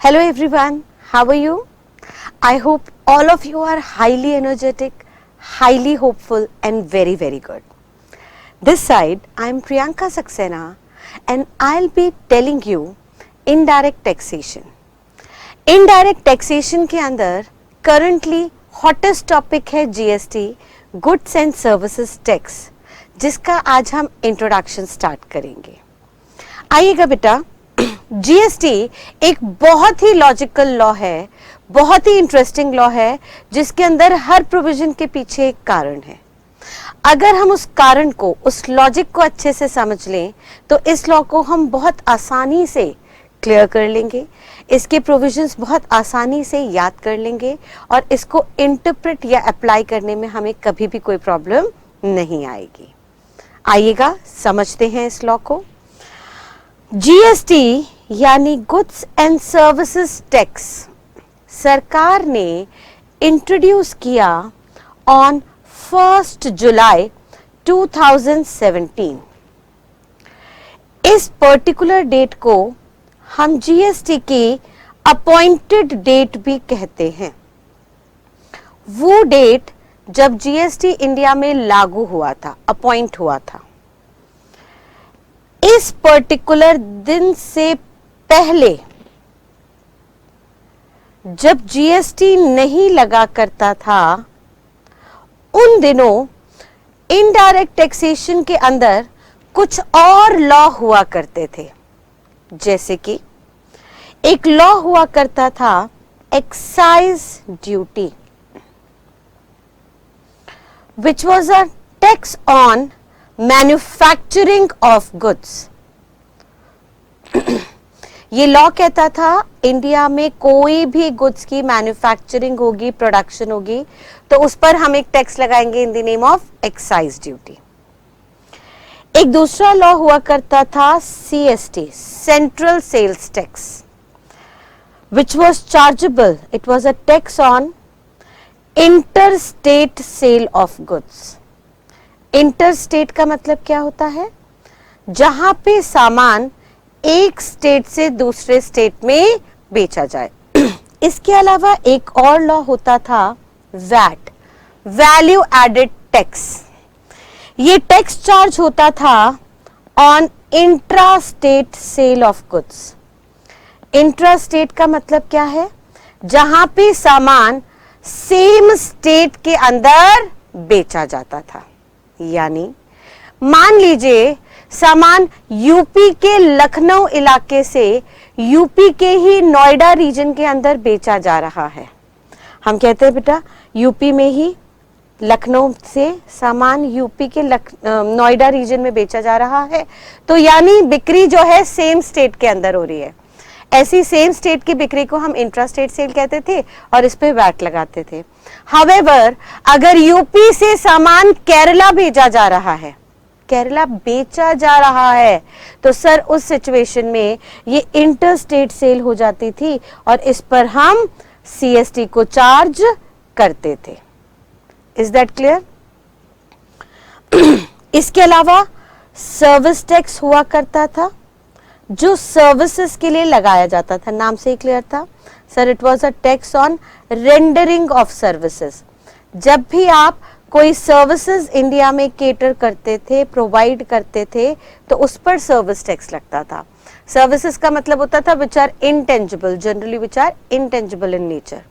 Hello everyone, how are you? I hope all of you are highly energetic, highly hopeful and very good. This side, I am Priyanka Saxena and I'll be telling you indirect taxation. Indirect taxation के अंदर currently hottest topic है GST, Goods and Services Tax, जिसका आज हम introduction start करेंगे. आइएगा बेटा, GST एक बहुत ही लॉजिकल लॉ है, बहुत ही इंटरेस्टिंग लॉ है, जिसके अंदर हर प्रोविजन के पीछे एक कारण है. अगर हम उस कारण को, उस लॉजिक को अच्छे से समझ लें तो इस लॉ को हम बहुत आसानी से क्लियर कर लेंगे, इसके प्रोविजंस बहुत आसानी से याद कर लेंगे और इसको इंटरप्रेट या अप्लाई करने में हमें कभी भी कोई प्रॉब्लम नहीं आएगी. आइएगा समझते हैं इस लॉ को. जीएसटी यानी गुड्स एंड सर्विसेज टैक्स सरकार ने इंट्रोड्यूस किया ऑन 1 जुलाई 2017. इस पर्टिकुलर डेट को हम जीएसटी की अपॉइंटेड डेट भी कहते हैं. वो डेट जब जीएसटी इंडिया में लागू हुआ था, अपॉइंट हुआ था. इस पर्टिकुलर दिन से पहले जब जीएसटी नहीं लगा करता था, उन दिनों इनडायरेक्ट टैक्सेशन के अंदर कुछ और लॉ हुआ करते थे. जैसे कि एक लॉ हुआ करता था excise duty, which was a tax on manufacturing of goods. ये लॉ कहता था इंडिया में कोई भी गुड्स की मैन्युफैक्चरिंग होगी, प्रोडक्शन होगी, तो उस पर हम एक टैक्स लगाएंगे in the name of excise duty. एक दूसरा लॉ हुआ करता था CST, central sales tax, which was chargeable. It was a tax on inter state sale of goods. Inter state का मतलब क्या होता है? जहां पे सामान एक स्टेट से दूसरे स्टेट में बेचा जाए. इसके अलावा एक और लॉ होता था वैट, वैल्यू एडेड टैक्स. ये टैक्स चार्ज होता था on intra state sale of goods. Intra state का मतलब क्या है? जहां पे सामान सेम स्टेट के अंदर बेचा जाता था. यानी मान लीजिए सामान यूपी के लखनऊ इलाके से यूपी के ही नोएडा रीजन के अंदर बेचा जा रहा है. हम कहते हैं बेटा यूपी में ही लखनऊ से सामान यूपी के नोएडा रीजन में बेचा जा रहा है, तो यानी बिक्री जो है सेम स्टेट के अंदर हो रही है. ऐसी सेम स्टेट की बिक्री को हम इंट्रा स्टेट सेल कहते थे और इस पे वैट लगाते थे. हावेवर अगर यूपी से सामान केरला भेजा जा रहा है, केरला बेचा जा रहा है, तो सर उस सिचुएशन में ये इंटर स्टेट सेल हो जाती थी और इस पर हम सीएसटी को चार्ज करते थे. Is that clear? इसके अलावा सर्विस टैक्स हुआ करता था जो सर्विसेज के लिए लगाया जाता था. नाम से ही क्लियर था sir. It was a tax on rendering of services. जब भी आप कोई सर्विसेज इंडिया में केटर करते थे, प्रोवाइड करते थे, तो उस पर सर्विस टैक्स लगता था. सर्विसेज का मतलब होता था which are intangible, generally which are intangible in nature.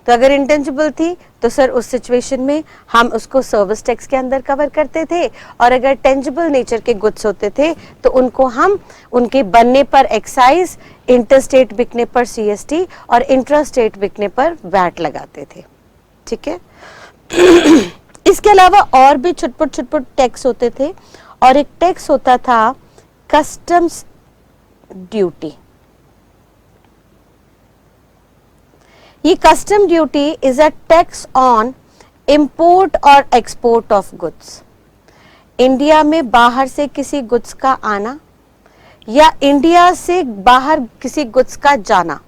तो अगर इंटेंजिबल थी तो सर उस सिचुएशन में हम उसको सर्विस टैक्स के अंदर कवर करते थे, और अगर टेंजिबल नेचर के गुड्स होते थे तो उनको हम उनके बनने पर एक्साइज, इंटरस्टेट बिकने पर सीएसटी और इंट्रा स्टेट बिकने पर वैट लगाते थे. ठीक है. इसके अलावा और भी छुटपुट टैक्स होते थे, और एक टैक्स होता था कस्टम्स ड्यूटी. ये custom duty is a tax on import और एक्सपोर्ट ऑफ गुड्स. इंडिया में बाहर से किसी गुड्स का आना या इंडिया से बाहर किसी गुड्स का जाना,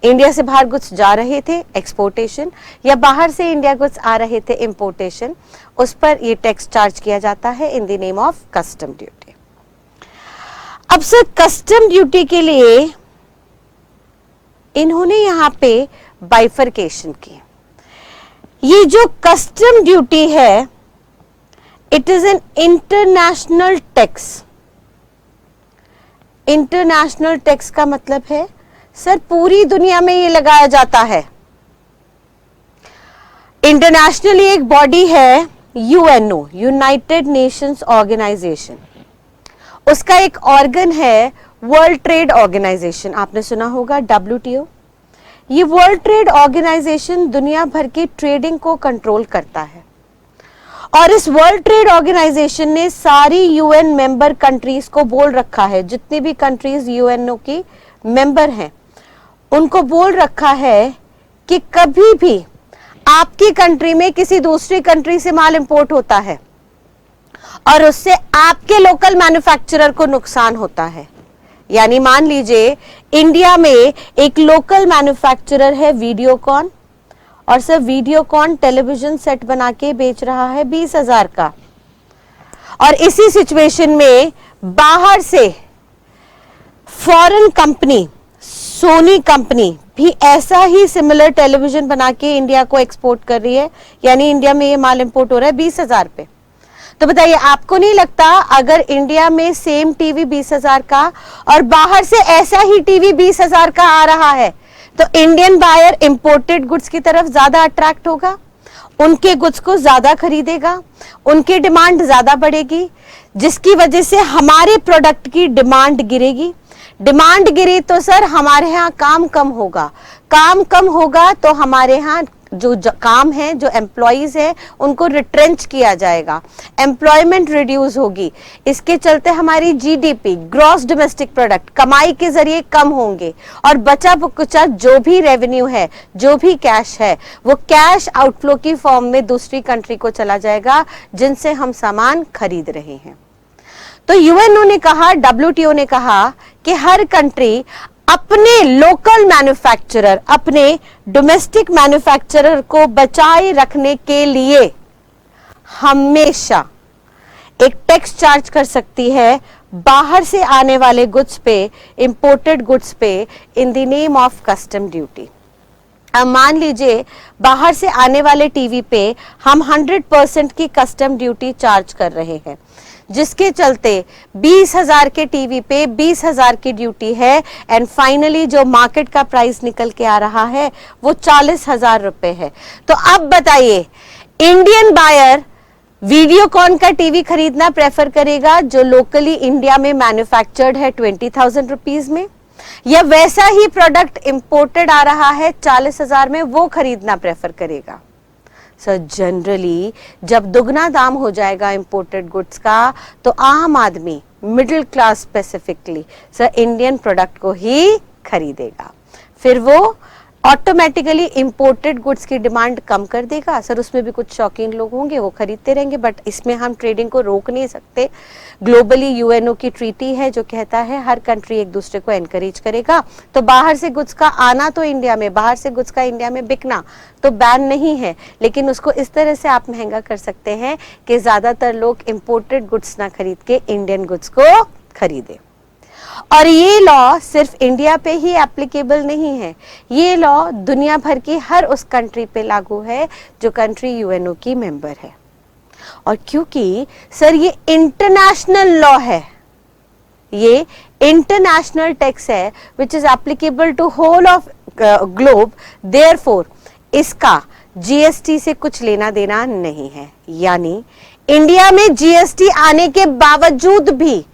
इंडिया से बाहर गुड्स जा रहे थे एक्सपोर्टेशन, या बाहर से इंडिया गुड्स आ रहे थे इंपोर्टेशन, उस पर ये टैक्स चार्ज किया जाता है इन the name of custom duty. अब सर कस्टम ड्यूटी के लिए इन्होंने यहाँ पे बाइफरकेशन की। ये जो कस्टम ड्यूटी है, it is an international tax. International tax का मतलब है सर पूरी दुनिया में ये लगाया जाता है। इंटरनेशनली एक बॉडी है यूएनओ, यूनाइटेड नेशंस ऑर्गेनाइजेशन, उसका एक ऑर्गन है वर्ल्ड ट्रेड ऑर्गेनाइजेशन, आपने सुना होगा WTO। ये वर्ल्ड ट्रेड ऑर्गेनाइजेशन दुनिया भर की ट्रेडिंग को कंट्रोल करता है और इस वर्ल्ड ट्रेड ऑर्गेनाइजेशन ने सारी यूएन मेंबर कंट्रीज को बोल रखा है, जितनी भी कंट्रीज यूएनओ की मेंबर हैं उनको बोल रखा है कि कभी भी आपकी कंट्री में किसी दूसरी कंट्री से माल इंपोर्ट होता है और उससे आपके लोकल मैन्युफैक्चरर को नुकसान होता है, यानी मान लीजिए इंडिया में एक लोकल मैन्युफैक्चरर है वीडियोकॉन और सर वीडियोकॉन टेलीविजन सेट बना के बेच रहा है 20,000 का, और इसी सिचुएशन में बाहर से फॉरेन कंपनी सोनी कंपनी भी ऐसा ही सिमिलर टेलीविजन बना के इंडिया को एक्सपोर्ट कर रही है, यानी इंडिया में ये माल इंपोर्ट हो रहा है 20,000 पे। तो बताइए आपको नहीं लगता अगर इंडिया में सेम टीवी 20,000 का और बाहर से ऐसा ही टीवी 20,000 का आ रहा है तो इंडियन बायर इंपोर्टेड गुड्स की तरफ ज्यादा अट्रैक्ट होगा, उनके गुड्स को ज्यादा खरीदेगा, उनकी डिमांड ज्यादा बढ़ेगी, जिसकी वजह से हमारे प्रोडक्ट की डिमांड गिरेगी। डिमांड गिरी तो सर हमारे यहाँ काम कम होगा, काम कम होगा तो हमारे यहाँ जो काम है, जो एम्प्लॉइज है उनको रिट्रेंच किया जाएगा, एम्प्लॉयमेंट रिड्यूस होगी, इसके चलते हमारी जीडीपी ग्रॉस डोमेस्टिक प्रोडक्ट कमाई के जरिए कम होंगे और बचा कुचा जो भी रेवेन्यू है, जो भी कैश है, वो कैश आउटफ्लो की फॉर्म में दूसरी कंट्री को चला जाएगा जिनसे हम सामान खरीद रहे हैं। तो यूएनओ ने कहा, WTO ने कहा कि हर कंट्री अपने लोकल मैन्युफैक्चरर, अपने डोमेस्टिक मैन्युफैक्चरर को बचाए रखने के लिए हमेशा एक टैक्स चार्ज कर सकती है बाहर से आने वाले गुड्स पे, इंपोर्टेड गुड्स पे, इन the name of custom duty. अब मान लीजिए बाहर से आने वाले टीवी पे हम 100% की कस्टम ड्यूटी चार्ज कर रहे हैं, जिसके चलते 20,000 के टीवी पे 20,000 की ड्यूटी है एंड फाइनली जो मार्केट का प्राइस निकल के आ रहा है वो 40,000 रुपए है। तो अब बताइए इंडियन बायर वीडियोकॉन का टीवी खरीदना प्रेफर करेगा जो लोकली इंडिया में मैन्युफैक्चर्ड है 20,000 रुपीज में, या वैसा ही प्रोडक्ट इंपोर्टेड आ रहा है 40,000 में, वो खरीदना प्रेफर करेगा? सर जनरली जब दुगना दाम हो जाएगा इंपोर्टेड गुड्स का तो आम आदमी, middle class specifically, sir Indian product को ही खरीदेगा, फिर वो ऑटोमेटिकली इंपोर्टेड गुड्स की डिमांड कम कर देगा। सर उसमें भी कुछ शौकीन लोग होंगे वो खरीदते रहेंगे, बट इसमें हम ट्रेडिंग को रोक नहीं सकते। ग्लोबली यूएनओ की ट्रीटी है जो कहता है हर कंट्री एक दूसरे को एनकरेज करेगा, तो बाहर से गुड्स का आना तो इंडिया में, बाहर से गुड्स का इंडिया में बिकना तो बैन नहीं है, लेकिन उसको इस तरह से आप महंगा कर सकते हैं कि ज्यादातर लोग इंपोर्टेड गुड्स ना खरीद के इंडियन गुड्स को खरीदे। और ये लॉ सिर्फ इंडिया पे ही एप्लीकेबल नहीं है, ये लॉ दुनिया भर की हर उस कंट्री पे लागू है जो कंट्री यूएनओ की मेंबर है। और क्योंकि सर ये इंटरनेशनल लॉ है, ये इंटरनेशनल टैक्स है which is applicable to whole of globe, therefore इसका जीएसटी से कुछ लेना देना नहीं है। यानी इंडिया में जीएसटी आने के बावजूद भी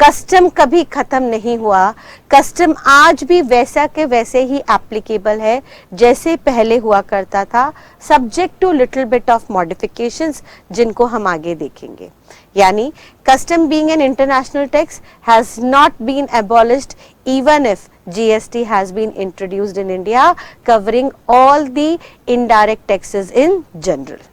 कस्टम कभी खत्म नहीं हुआ, कस्टम आज भी वैसा के वैसे ही एप्लीकेबल है जैसे पहले हुआ करता था, subject to little bit of modifications जिनको हम आगे देखेंगे। यानी custom being an international tax has not been abolished even if GST has been introduced in India covering all the indirect taxes in general।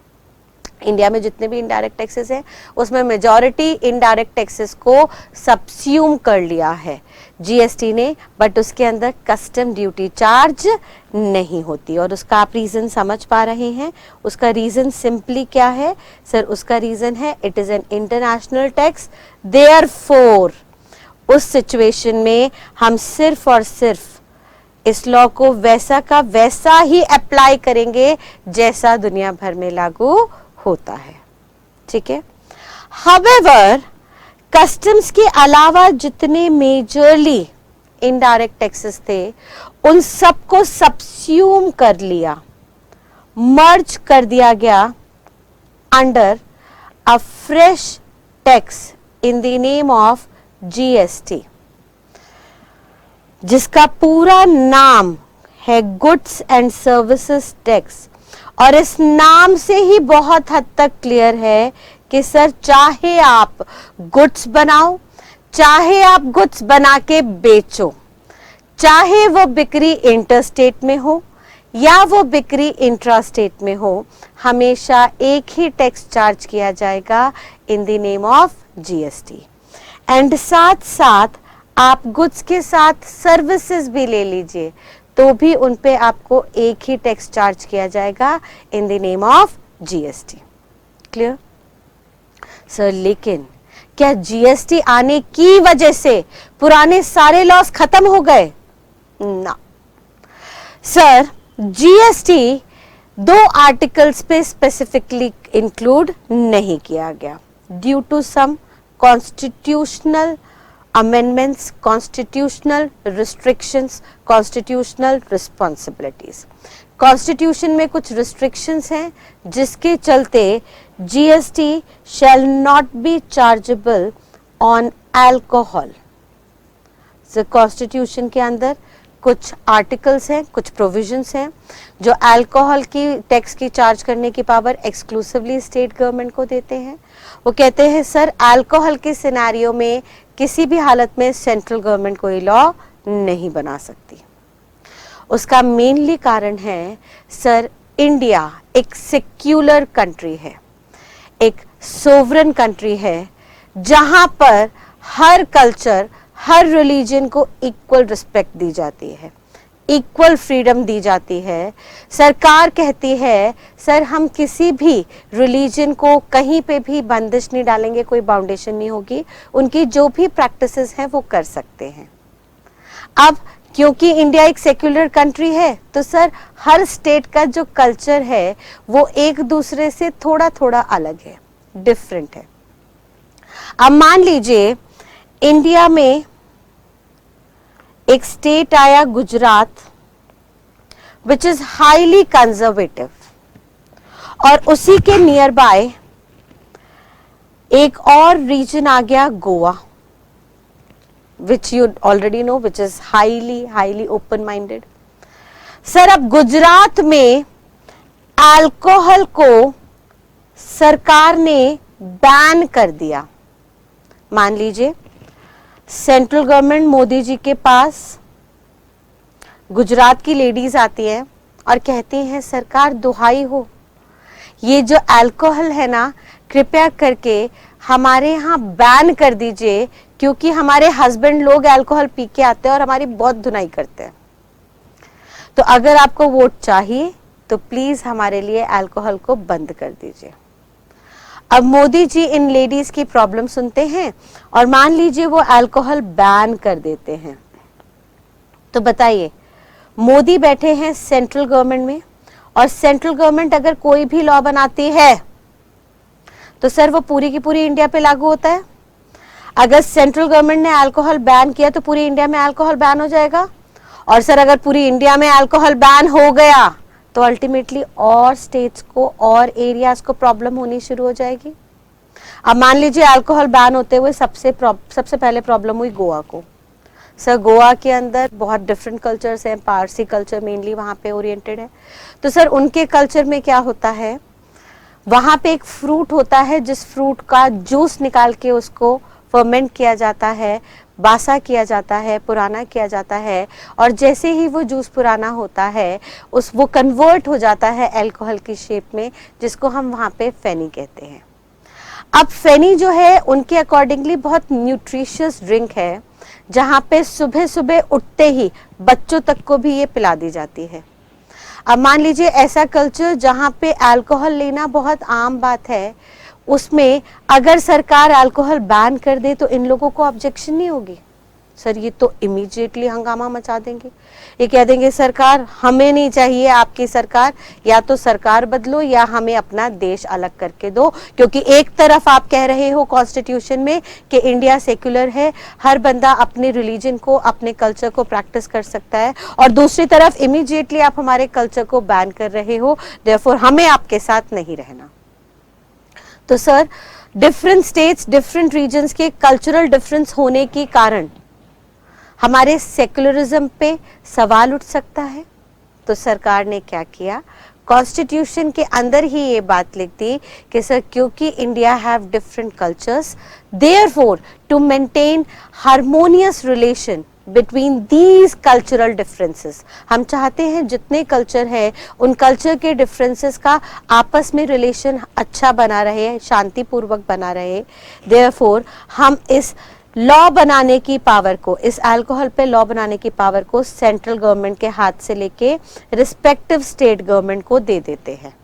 India में जितने भी indirect taxes हैं उसमें मेजॉरिटी इनडायरेक्ट टैक्सेस को सबस्यूम कर लिया है जीएसटी ने, बट उसके अंदर कस्टम ड्यूटी चार्ज नहीं होती। और उसका आप रीजन समझ पा रहे हैं, उसका रीजन सिंपली क्या है सर? उसका रीजन है it is an international tax, therefore उस सिचुएशन में हम सिर्फ और सिर्फ इस लॉ को वैसा का वैसा ही अप्लाई करेंगे जैसा दुनिया भर में लागू होता है, ठीक है। हाउएवर कस्टम्स के अलावा जितने मेजरली इनडायरेक्ट टैक्सेस थे उन सबको सबस्यूम कर लिया, मर्ज कर दिया गया under a fresh tax in the name of GST, जिसका पूरा नाम है गुड्स एंड सर्विसेज टैक्स। और इस नाम से ही बहुत हद तक क्लियर है कि सर चाहे आप गुड्स बनाओ, चाहे आप गुड्स बना के बेचो, चाहे वो बिक्री इंटरस्टेट में हो या वो बिक्री इंट्रास्टेट में हो, हमेशा एक ही टैक्स चार्ज किया जाएगा इन the name of GST. And साथ साथ आप गुड्स के साथ सर्विसेज भी ले लीजिए तो भी उन पे आपको एक ही टैक्स चार्ज किया जाएगा इन the name of GST. Clear sir? लेकिन क्या जीएसटी आने की वजह से पुराने सारे लॉस खत्म हो गए? ना सर, जीएसटी 2 आर्टिकल्स पे स्पेसिफिकली इंक्लूड नहीं किया गया due to some constitutional amendments, constitutional restrictions, constitutional responsibilities। Constitution में कुछ रिस्ट्रिक्शंस हैं जिसके चलते GST shall not be chargeable on alcohol। Constitution के अंदर कुछ आर्टिकल्स हैं, कुछ प्रोविजंस हैं जो अल्कोहल की टैक्स की चार्ज करने की पावर एक्सक्लूसिवली स्टेट गवर्नमेंट को देते हैं। वो कहते हैं सर अल्कोहल के सिनेरियो में किसी भी हालत में सेंट्रल गवर्नमेंट कोई लॉ नहीं बना सकती। उसका मेनली कारण है सर इंडिया एक सेक्युलर कंट्री है, एक सोवरेन कंट्री है जहां पर हर कल्चर, हर रिलीजन को इक्वल रिस्पेक्ट दी जाती है, इक्वल फ्रीडम दी जाती है। सरकार कहती है सर हम किसी भी रिलीजन को कहीं पे भी बंदिश नहीं डालेंगे, कोई बाउंडेशन नहीं होगी, उनकी जो भी प्रैक्टिसेस हैं वो कर सकते हैं। अब क्योंकि इंडिया एक सेक्युलर कंट्री है तो सर हर स्टेट का जो कल्चर है वो एक दूसरे से थोड़ा थोड़ा अलग है, डिफरेंट है। अब मान लीजिए इंडिया में एक स्टेट आया Gujarat, which is highly conservative, और उसी के नियर बाय एक और रीजन आ गया Goa, which you already know, which is highly open minded. Sir अब गुजरात में अल्कोहल को सरकार ने बैन कर दिया। मान लीजिए सेंट्रल गवर्नमेंट मोदी जी के पास गुजरात की लेडीज आती हैं और कहती हैं सरकार दुहाई हो, ये जो अल्कोहल है ना कृपया करके हमारे यहाँ बैन कर दीजिए, क्योंकि हमारे हस्बैंड लोग अल्कोहल पी के आते हैं और हमारी बहुत धुनाई करते हैं। तो अगर आपको वोट चाहिए तो प्लीज हमारे लिए अल्कोहल को बंद कर दीजिए। अब मोदी जी इन लेडीज की प्रॉब्लम सुनते हैं और मान लीजिए वो अल्कोहल बैन कर देते हैं, तो बताइए मोदी बैठे हैं सेंट्रल गवर्नमेंट में, और सेंट्रल गवर्नमेंट अगर कोई भी लॉ बनाती है तो सर वो पूरी की पूरी इंडिया पे लागू होता है। अगर सेंट्रल गवर्नमेंट ने अल्कोहल बैन किया तो पूरी इंडिया में अल्कोहल बैन हो जाएगा, और सर अगर पूरी इंडिया में अल्कोहल बैन हो गया तो अल्टीमेटली और स्टेट्स को और एरियाज को प्रॉब्लम होनी शुरू हो जाएगी। अब मान लीजिए अल्कोहल बैन होते हुए सबसे पहले प्रॉब्लम हुई गोवा को। सर गोवा के अंदर बहुत डिफरेंट कल्चर्स हैं, पारसी कल्चर मेनली वहाँ पे ओरिएंटेड है। तो सर उनके कल्चर में क्या होता है, वहाँ पे एक फ्रूट होता है जिस फ्रूट का जूस निकाल के उसको फर्मेंट किया जाता है, बासा किया जाता है, पुराना किया जाता है, और जैसे ही वो जूस पुराना होता है वो कन्वर्ट हो जाता है अल्कोहल की शेप में, जिसको हम वहाँ पे फेनी कहते हैं। अब फेनी जो है उनके अकॉर्डिंगली बहुत न्यूट्रिशियस ड्रिंक है, जहाँ पे सुबह सुबह उठते ही बच्चों तक को भी ये पिला दी जाती है। अब मान लीजिए ऐसा कल्चर जहाँ पे अल्कोहल लेना बहुत आम बात है, उसमें अगर सरकार अल्कोहल बैन कर दे तो इन लोगों को ऑब्जेक्शन नहीं होगी। सर ये तो इमीडिएटली हंगामा मचा देंगे, ये कह देंगे सरकार हमें नहीं चाहिए आपकी सरकार, या तो सरकार बदलो या हमें अपना देश अलग करके दो, क्योंकि एक तरफ आप कह रहे हो कॉन्स्टिट्यूशन में कि इंडिया सेक्युलर है, हर बंदा अपने रिलीजन को अपने कल्चर को प्रैक्टिस कर सकता है, और दूसरी तरफ इमीडिएटली आप हमारे कल्चर को बैन कर रहे हो, देयरफॉर हमें आपके साथ नहीं रहना। तो sir different states different regions के कल्चरल डिफरेंस होने के कारण हमारे सेक्युलरिज्म पे सवाल उठ सकता है। तो सरकार ने क्या किया, कॉन्स्टिट्यूशन के अंदर ही ये बात लिख दी कि सर क्योंकि India have different cultures, therefore to maintain harmonious relation between these cultural differences, हम चाहते हैं जितने कल्चर है उन कल्चर के डिफरेंसेस का आपस में रिलेशन अच्छा बना रहे, शांतिपूर्वक बना रहे, देयरफॉर हम इस लॉ बनाने की पावर को, इस अल्कोहल पे लॉ बनाने की पावर को सेंट्रल गवर्नमेंट के हाथ से लेके रिस्पेक्टिव स्टेट गवर्नमेंट को दे देते हैं।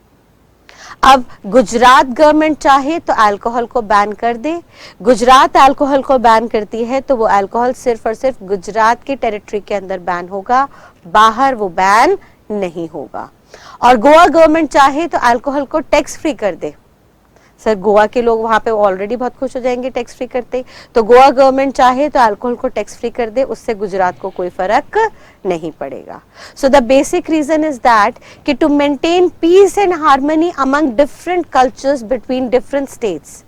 अब गुजरात गवर्नमेंट चाहे तो अल्कोहल को बैन कर दे, गुजरात अल्कोहल को बैन करती है तो वो अल्कोहल सिर्फ और सिर्फ गुजरात की टेरिटरी के अंदर बैन होगा, बाहर वो बैन नहीं होगा। और गोवा गवर्नमेंट चाहे तो अल्कोहल को टैक्स फ्री कर दे, सर गोवा के लोग वहां पे ऑलरेडी बहुत खुश हो जाएंगे टैक्स फ्री करते, तो गोवा गवर्नमेंट चाहे तो अल्कोहल को टैक्स फ्री कर दे, उससे गुजरात को कोई फर्क नहीं पड़ेगा। So the basic reason is that कि to maintain peace and harmony among different cultures between different states,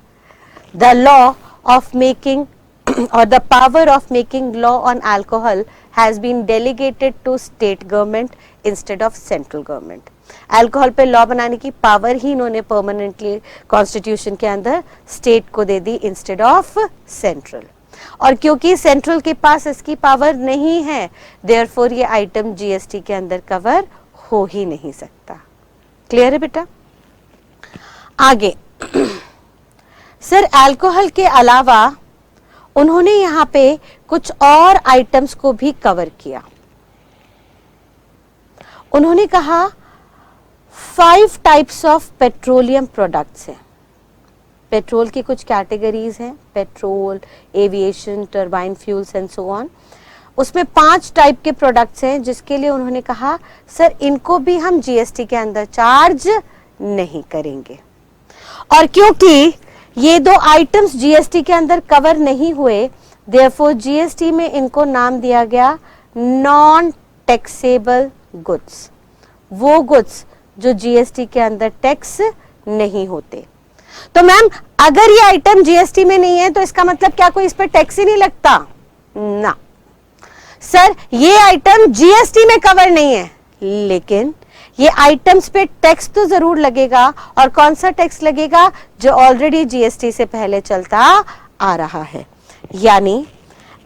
the law of making or the power of making law on alcohol has been delegated to state government instead of central government. Alcohol पे law बनाने की power ही इन्होंने permanently constitution के अंदर state को दे दी instead of central, और क्योंकि central के पास इसकी पावर नहीं है, देयरफॉर ये आइटम जीएसटी के अंदर कवर हो ही नहीं सकता। क्लियर है बेटा? आगे सर अल्कोहल के अलावा उन्होंने यहाँ पे कुछ और आइटम्स को भी कवर किया। उन्होंने कहा 5 टाइप्स ऑफ पेट्रोलियम प्रोडक्ट्स हैं। पेट्रोल की कुछ कैटेगरीज हैं, petrol, aviation, turbine fuels and so on. उसमें 5 टाइप के प्रोडक्ट्स हैं जिसके लिए उन्होंने कहा सर इनको भी हम जीएसटी के अंदर चार्ज नहीं करेंगे। और क्योंकि ये 2 आइटम्स जीएसटी के अंदर कवर नहीं हुए, देयरफॉर जीएसटी में इनको नाम दिया गया नॉन टैक्सेबल गुड्स, वो गुड्स जो जीएसटी के अंदर टैक्स नहीं होते। तो मैम अगर ये आइटम जीएसटी में नहीं है तो इसका मतलब क्या कोई इस पर टैक्स ही नहीं लगता? ना सर, ये आइटम जीएसटी में कवर नहीं है, लेकिन ये आइटम्स पे टैक्स तो जरूर लगेगा। और कौन सा टैक्स लगेगा? जो ऑलरेडी जीएसटी से पहले चलता आ रहा है। यानी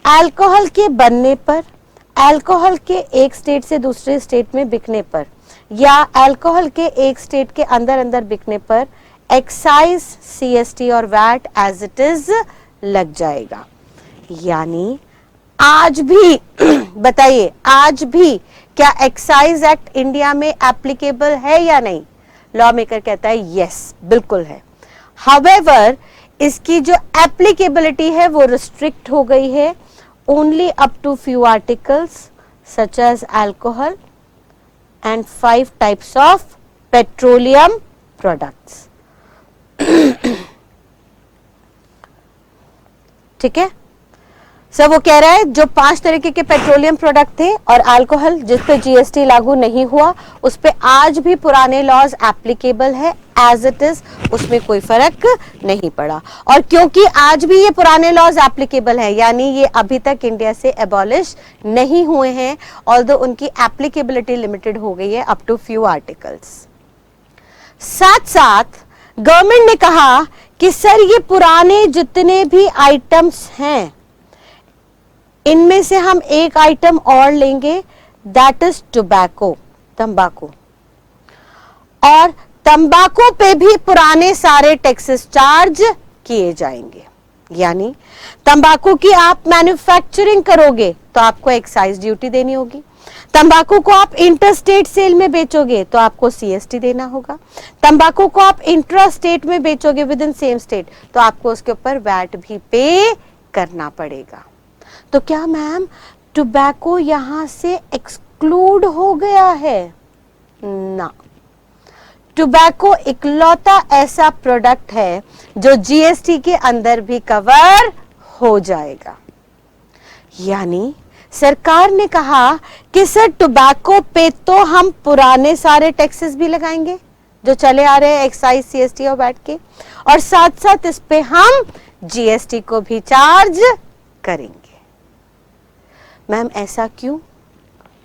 अल्कोहल के बनने पर, अल्कोहल के एक स्टेट से दूसरे स्टेट में बिकने पर, या अल्कोहल के एक स्टेट के अंदर अंदर बिकने पर एक्साइज, सीएसटी और वैट एज इट इज लग जाएगा। यानी आज भी बताइए, आज भी क्या एक्साइज एक्ट इंडिया में एप्लीकेबल है या नहीं? लॉ मेकर कहता है यस, बिल्कुल है। हाउएवर इसकी जो एप्लीकेबिलिटी है वो रिस्ट्रिक्ट हो गई है only up to few articles such as alcohol and 5 types of petroleum products. ठीक है सर, वो कह रहा है जो 5 तरीके के पेट्रोलियम प्रोडक्ट थे और अल्कोहल जिस पे जीएसटी लागू नहीं हुआ, उस पे आज भी पुराने लॉज एप्लीकेबल है एज इट इज, उसमें कोई फर्क नहीं पड़ा। और क्योंकि आज भी ये पुराने लॉज एप्लीकेबल है, यानी ये अभी तक इंडिया से एबॉलिश नहीं हुए हैं, ऑल्दो उनकी एप्लीकेबिलिटी लिमिटेड हो गई है अप टू फ्यू आर्टिकल्स। साथ साथ गवर्नमेंट ने कहा कि सर ये पुराने जितने भी आइटम्स हैं इनमें से हम एक आइटम और लेंगे, दैट इज टोबैको, तंबाकू। और तंबाकू पे भी पुराने सारे टैक्सेस चार्ज किए जाएंगे। यानी तंबाकू की आप मैन्युफैक्चरिंग करोगे तो आपको एक्साइज ड्यूटी देनी होगी, तंबाकू को आप इंटरस्टेट सेल में बेचोगे तो आपको सीएसटी देना होगा, तंबाकू को आप इंट्रा स्टेट में बेचोगे विद इन सेम स्टेट तो आपको उसके ऊपर वैट भी पे करना पड़ेगा। तो क्या मैम टोबैको यहां से एक्सक्लूड हो गया है? ना, टोबैको इकलौता ऐसा प्रोडक्ट है जो जीएसटी के अंदर भी कवर हो जाएगा। यानी सरकार ने कहा कि सर टोबैको पे तो हम पुराने सारे टैक्सेस भी लगाएंगे जो चले आ रहे हैं, एक्साइज, सीएसटी और वैट के, और साथ साथ इस पे हम जीएसटी को भी चार्ज करेंगे। मैम ऐसा क्यों?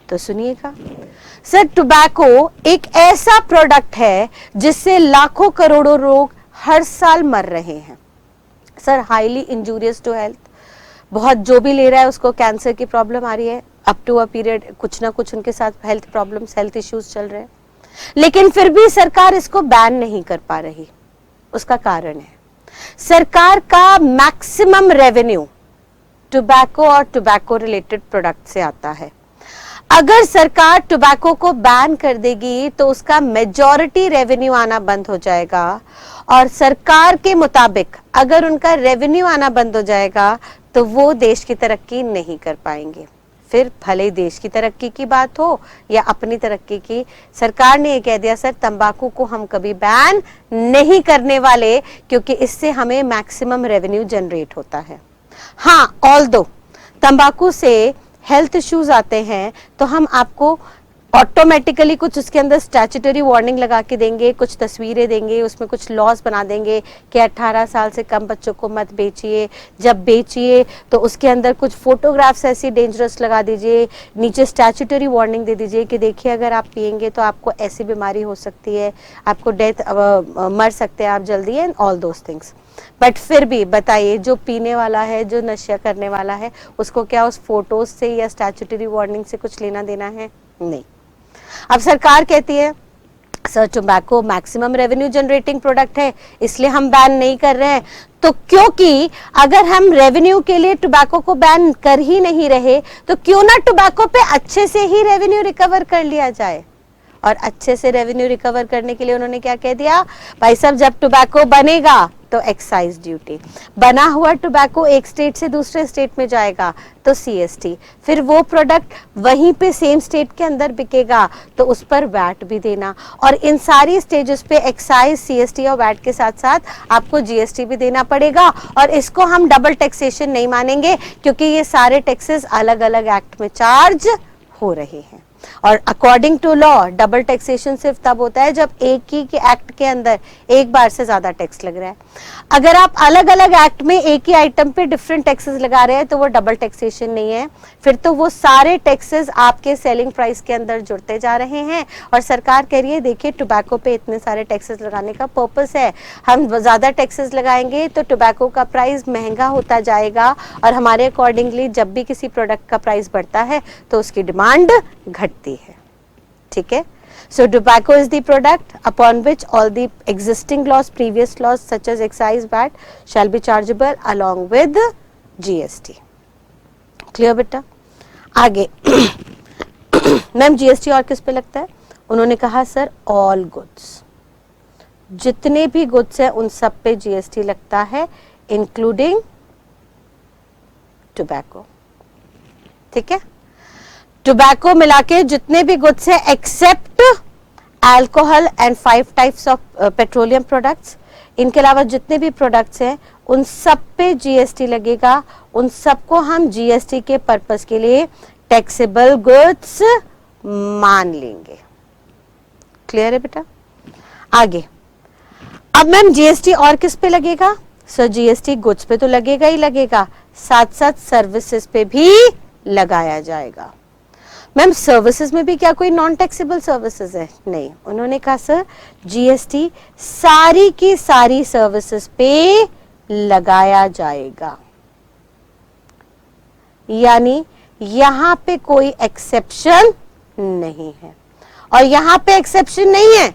तो सुनिएगा सर, टोबैको एक ऐसा प्रोडक्ट है जिससे लाखों करोड़ों लोग हर साल मर रहे हैं। Sir highly injurious to health, बहुत जो भी ले रहा है उसको कैंसर की प्रॉब्लम आ रही है, अप टू अ पीरियड कुछ ना कुछ उनके साथ हेल्थ प्रॉब्लम्स, हेल्थ इश्यूज चल रहे हैं, लेकिन फिर भी सरकार इसको बैन नहीं कर पा रही। उसका कारण है सरकार का मैक्सिमम रेवेन्यू टोबैको और टोबैको रिलेटेड प्रोडक्ट से आता है। अगर सरकार टोबैको को बैन कर देगी तो उसका मेजॉरिटी रेवेन्यू आना बंद हो जाएगा, और सरकार के मुताबिक अगर उनका रेवेन्यू आना बंद हो जाएगा तो वो देश की तरक्की नहीं कर पाएंगे। फिर भले ही देश की तरक्की की बात हो या अपनी तरक्की की, सरकार ने ये कह दिया सर तंबाकू को हम कभी बैन नहीं करने वाले क्योंकि इससे हमें मैक्सिमम रेवेन्यू जनरेट होता है। हाँ, ऑल्दो तंबाकू से हेल्थ इश्यूज आते हैं तो हम आपको ऑटोमेटिकली कुछ उसके अंदर स्टैट्यूटरी वार्निंग लगा के देंगे, कुछ तस्वीरें देंगे, उसमें कुछ लॉस बना देंगे कि 18 साल से कम बच्चों को मत बेचिए, जब बेचिए तो उसके अंदर कुछ फोटोग्राफ्स ऐसी डेंजरस लगा दीजिए, नीचे स्टैट्यूटरी वार्निंग दे दीजिए कि देखिए अगर आप पिएंगे तो आपको ऐसी बीमारी हो सकती है, आपको डेथ मर सकते हैं आप जल्दी, and all those things. But फिर भी बताइए, जो पीने वाला है, जो नशा करने वाला है, उसको क्या उस फोटोज से या स्टैट्यूटरी वार्निंग से कुछ लेना देना है? नहीं। अब सरकार कहती है sir tobacco maximum revenue generating product है इसलिए हम बैन नहीं कर रहे हैं, तो क्योंकि अगर हम रेवेन्यू के लिए टोबैको को बैन कर ही नहीं रहे तो क्यों ना टोबैको पे अच्छे से ही रेवेन्यू रिकवर कर लिया जाए। और अच्छे से रेवेन्यू रिकवर करने के लिए उन्होंने क्या कह दिया, भाई साहब जब टोबैको बनेगा तो एक्साइज ड्यूटी, बना हुआ टोबैको एक स्टेट से दूसरे स्टेट में जाएगा तो सीएसटी, फिर वो प्रोडक्ट वहीं पे सेम स्टेट के अंदर बिकेगा तो उस पर वैट भी देना, और इन सारी स्टेजेस पे एक्साइज, सीएसटी और वैट के साथ साथ आपको जीएसटी भी देना पड़ेगा। और इसको हम डबल टैक्सेशन नहीं मानेंगे क्योंकि ये सारे टैक्सेस अलग अलग एक्ट में चार्ज हो रहे हैं। और according to law double taxation सिर्फ तब होता है जब एक ही के एक्ट के अंदर एक बार से ज्यादा टैक्स लग रहा है। अगर आप अलग अलग एक्ट में एक ही आइटम पे डिफरेंट टैक्सेस लगा रहे हैं तो वो डबल टैक्सेशन नहीं है, फिर तो वो सारे टैक्सेस आपके सेलिंग प्राइस के अंदर जुड़ते जा रहे हैं। और सरकार कह रही है देखिए टोबैको पे इतने सारे टैक्सेस लगाने का पर्पस है, हम ज्यादा टैक्सेस लगाएंगे तो टोबैको का प्राइस महंगा होता जाएगा, और हमारे अकॉर्डिंगली जब भी किसी प्रोडक्ट का प्राइस बढ़ता है तो उसकी डिमांड घटती है। ठीक है, so tobacco is the product upon which all the existing laws, previous laws such as excise, VAT shall be chargeable along with GST. Clear बेटा? आगे मैम जीएसटी और किस पे लगता है? उन्होंने कहा सर ऑल गुड्स, जितने भी गुड्स हैं उन सब पे जीएसटी लगता है इंक्लूडिंग टोबैको। ठीक है, टोबैको मिला के जितने भी गुड्स हैं except alcohol and 5 types of petroleum products, इनके अलावा जितने भी प्रोडक्ट्स हैं उन सब पे जीएसटी लगेगा, उन सबको हम जीएसटी के पर्पस के लिए टैक्सेबल गुड्स मान लेंगे। क्लियर है बेटा? आगे अब मैम जीएसटी और किस पे लगेगा? सर जीएसटी गुड्स पे तो लगेगा ही लगेगा, साथ साथ सर्विसेज पे भी लगाया जाएगा। मैम सर्विसेज में भी क्या कोई नॉन टैक्सेबल सर्विसेज है? नहीं, उन्होंने कहा सर जीएसटी सारी की सारी सर्विसेज पे लगाया जाएगा, यानी यहां पे कोई एक्सेप्शन नहीं है। और यहां पे एक्सेप्शन नहीं है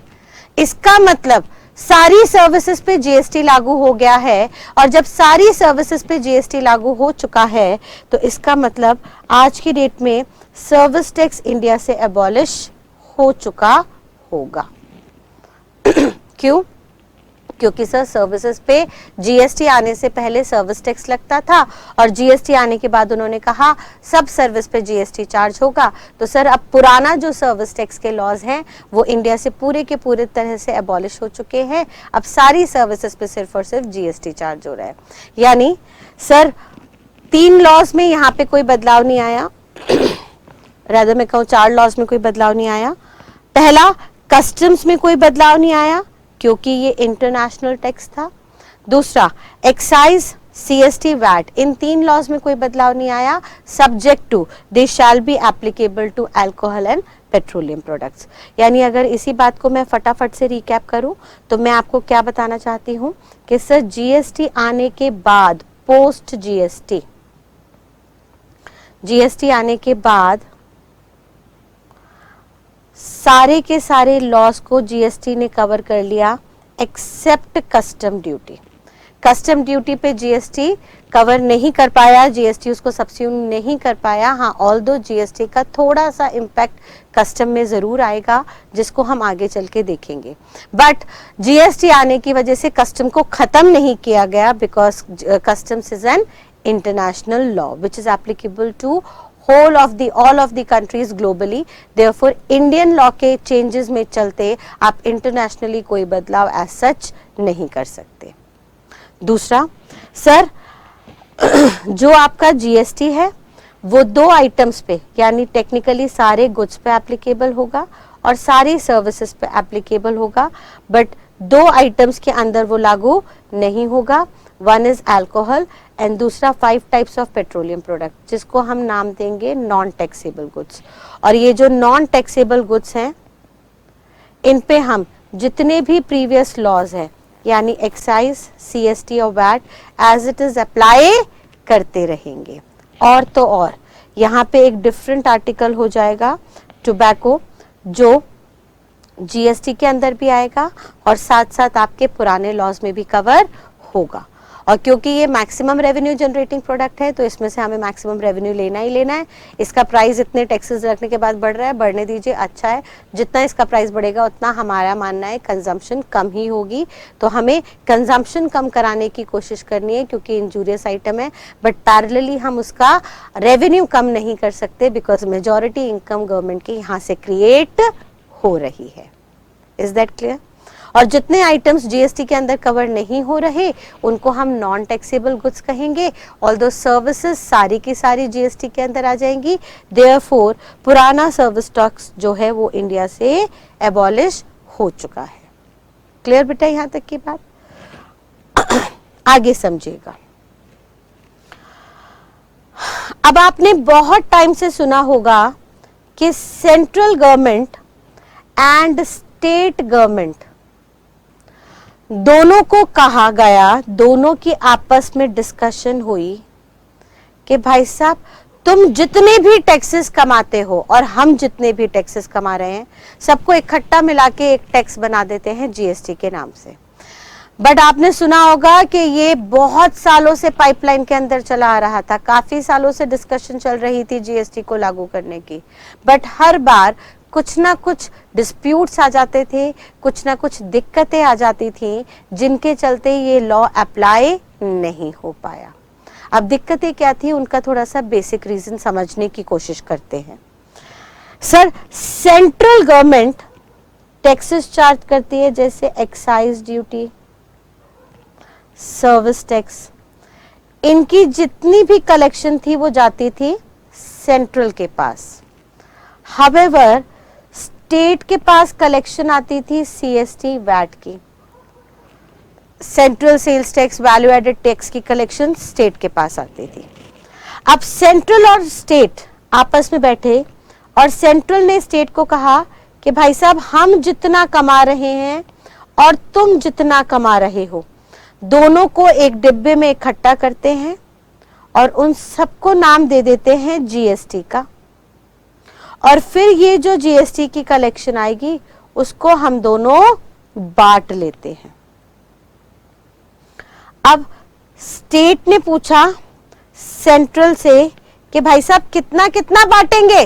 इसका मतलब सारी सर्विसेज पे जीएसटी लागू हो गया है, और जब सारी सर्विसेज पे जीएसटी लागू हो चुका है तो इसका मतलब आज की डेट में सर्विस टैक्स इंडिया से एबॉलिश हो चुका होगा। क्यों? क्योंकि सर सर्विसेज पे जीएसटी आने से पहले सर्विस टैक्स लगता था और जीएसटी आने के बाद उन्होंने कहा सब सर्विस पे जीएसटी चार्ज होगा। तो सर अब पुराना जो सर्विस टैक्स के लॉज हैं वो इंडिया से पूरे के पूरे तरह से एबॉलिश हो चुके हैं। अब सारी सर्विसेज पे सिर्फ और सिर्फ जीएसटी चार्ज हो रहा है। यानी सर 3 लॉज में यहाँ पे कोई बदलाव नहीं आया, रादर मैं कहूँ 4 लॉज में कोई बदलाव नहीं आया। पहला, कस्टम्स में कोई बदलाव नहीं आया क्योंकि ये इंटरनेशनल टैक्स था। दूसरा, एक्साइज, सीएसटी, वैट, इन 3 लॉज में कोई बदलाव नहीं आया, subject to they shall be applicable to alcohol and petroleum products. यानी अगर इसी बात को मैं फटाफट से रिकैप करूं तो मैं आपको क्या बताना चाहती हूं कि सर जीएसटी आने के बाद, पोस्ट जीएसटी आने के बाद सारे के सारे लॉस को जीएसटी ने कवर कर लिया except custom duty. Custom duty पे जीएसटी कवर नहीं कर पाया, जीएसटी उसको सब्स्यूम नहीं कर पाया। हाँ, ऑल्दो जीएसटी का थोड़ा सा इम्पैक्ट कस्टम में जरूर आएगा जिसको हम आगे चल के देखेंगे, बट जीएसटी आने की वजह से कस्टम को खत्म नहीं किया गया because customs is an international law which is applicable to all of the countries globally। therefore Indian law के चेंजेस में चलते आप इंटरनेशनली कोई बदलाव एज सच नहीं कर सकते। दूसरा, सर जो आपका जीएसटी है वो 2 आइटम्स पे यानी टेक्निकली सारे गुड्स पे एप्लीकेबल होगा और सारी सर्विसेज पे एप्लीकेबल होगा, बट 2 आइटम्स के अंदर वो लागू नहीं होगा। वन इज अल्कोहल एंड दूसरा 5 टाइप्स ऑफ पेट्रोलियम प्रोडक्ट जिसको हम नाम देंगे नॉन टैक्सेबल गुड्स। और ये जो नॉन टैक्सेबल गुड्स हैं इन पे हम जितने भी प्रीवियस लॉज हैं यानी एक्साइज, सीएसटी और VAT as it is apply करते रहेंगे। और तो और यहाँ पे एक डिफरेंट आर्टिकल हो जाएगा टोबैको जो जीएसटी के अंदर भी आएगा और साथ साथ आपके पुराने लॉज में भी कवर होगा। और क्योंकि ये मैक्सिमम रेवेन्यू जनरेटिंग प्रोडक्ट है तो इसमें से हमें मैक्सिमम रेवेन्यू लेना ही लेना है। इसका प्राइस इतने टैक्सेस रखने के बाद बढ़ रहा है, बढ़ने दीजिए, अच्छा है। जितना इसका प्राइस बढ़ेगा उतना हमारा मानना है कंजम्पशन कम ही होगी, तो हमें कंजम्पशन कम कराने की कोशिश करनी है क्योंकि इंजूरियस आइटम है, बट पैरेलली हम उसका रेवेन्यू कम नहीं कर सकते बिकॉज मेजॉरिटी इनकम गवर्नमेंट की यहाँ से क्रिएट हो रही है। Is that clear? और जितने आइटम्स जीएसटी के अंदर कवर नहीं हो रहे उनको हम नॉन टैक्सेबल गुड्स कहेंगे, ऑल्दो सर्विसेज सारी की सारी जीएसटी के अंदर आ जाएंगी। देयरफॉर पुराना सर्विस टैक्स जो है वो इंडिया से एबॉलिश हो चुका है। क्लियर बेटा यहां तक की बात? आगे समझिएगा। अब आपने बहुत टाइम से सुना होगा कि central government and state government दोनों को कहा गया, दोनों की आपस में डिस्कशन हुई कि भाई साहब तुम जितने भी टैक्सेस कमाते हो और हम जितने भी टैक्सेस कमा रहे हैं सबको इकट्ठा मिला के एक टैक्स बना देते हैं जीएसटी के नाम से। बट आपने सुना होगा कि ये बहुत सालों से पाइपलाइन के अंदर चला आ रहा था, काफी सालों से डिस्कशन चल रही थी जीएसटी को लागू करने की, बट हर बार कुछ ना कुछ डिस्प्यूट्स आ जाते थे, कुछ ना कुछ दिक्कतें आ जाती थी जिनके चलते ये लॉ अप्लाई नहीं हो पाया। अब दिक्कतें क्या थी उनका थोड़ा सा बेसिक रीजन समझने की कोशिश करते हैं। Sir central government taxes charge करती है जैसे एक्साइज ड्यूटी, सर्विस टैक्स, इनकी जितनी भी कलेक्शन थी वो जाती थी सेंट्रल के पास। हाउएवर स्टेट के पास कलेक्शन आती थी सीएसटी वैट की, central sales tax, value added tax की कलेक्शन स्टेट के पास आती थी। अब सेंट्रल और स्टेट आपस में बैठे और सेंट्रल ने स्टेट को कहा कि भाई साहब हम जितना कमा रहे हैं और तुम जितना कमा रहे हो दोनों को एक डिब्बे में इकट्ठा करते हैं और उन सबको नाम दे देते हैं जीएसटी का, और फिर ये जो जीएसटी की कलेक्शन आएगी उसको हम दोनों बांट लेते हैं। अब स्टेट ने पूछा सेंट्रल से कि भाई साहब कितना कितना बांटेंगे,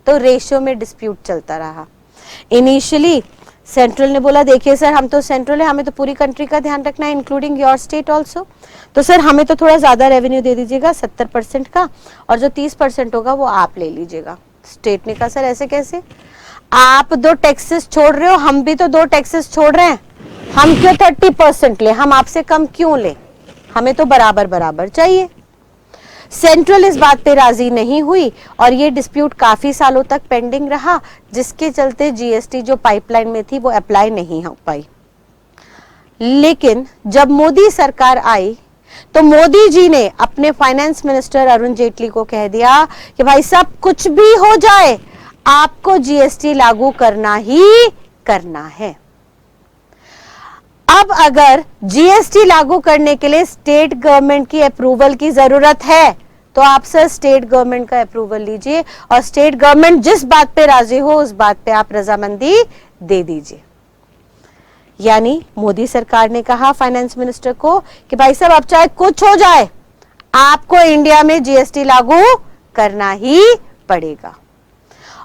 तो रेशियो में डिस्प्यूट चलता रहा। इनिशियली सेंट्रल ने बोला देखिए सर हम तो सेंट्रल है, हमें तो पूरी कंट्री का ध्यान रखना है इंक्लूडिंग योर स्टेट ऑल्सो, तो सर हमें तो थोड़ा ज्यादा रेवेन्यू दे दीजिएगा 70% का, और जो 30% होगा वो आप ले लीजिएगा। स्टेट ने कहा सर ऐसे कैसे, आप 2 टैक्सेस छोड़ रहे हो, हम भी तो 2 टैक्सेस छोड़ रहे हैं, हम क्यों 30% ले, हम आपसे कम क्यों ले, हमें तो बराबर बराबर चाहिए। सेंट्रल इस बात पे राजी नहीं हुई और ये डिस्प्यूट काफी सालों तक पेंडिंग रहा, जिसके चलते जीएसटी जो पाइपलाइन में थी वो अप्लाई नहीं हो पाई। लेकिन जब मोदी सरकार आई तो मोदी जी ने अपने फाइनेंस मिनिस्टर अरुण जेटली को कह दिया कि भाई साहब कुछ भी हो जाए आपको जीएसटी लागू करना ही करना है। अब अगर जीएसटी लागू करने के लिए स्टेट गवर्नमेंट की अप्रूवल की जरूरत है तो आप सर स्टेट गवर्नमेंट का अप्रूवल लीजिए और स्टेट गवर्नमेंट जिस बात पे राजी हो उस बात पे आप रजामंदी दे दीजिए। यानी मोदी सरकार ने कहा फाइनेंस मिनिस्टर को कि भाई साहब अब चाहे कुछ हो जाए आपको इंडिया में जीएसटी लागू करना ही पड़ेगा।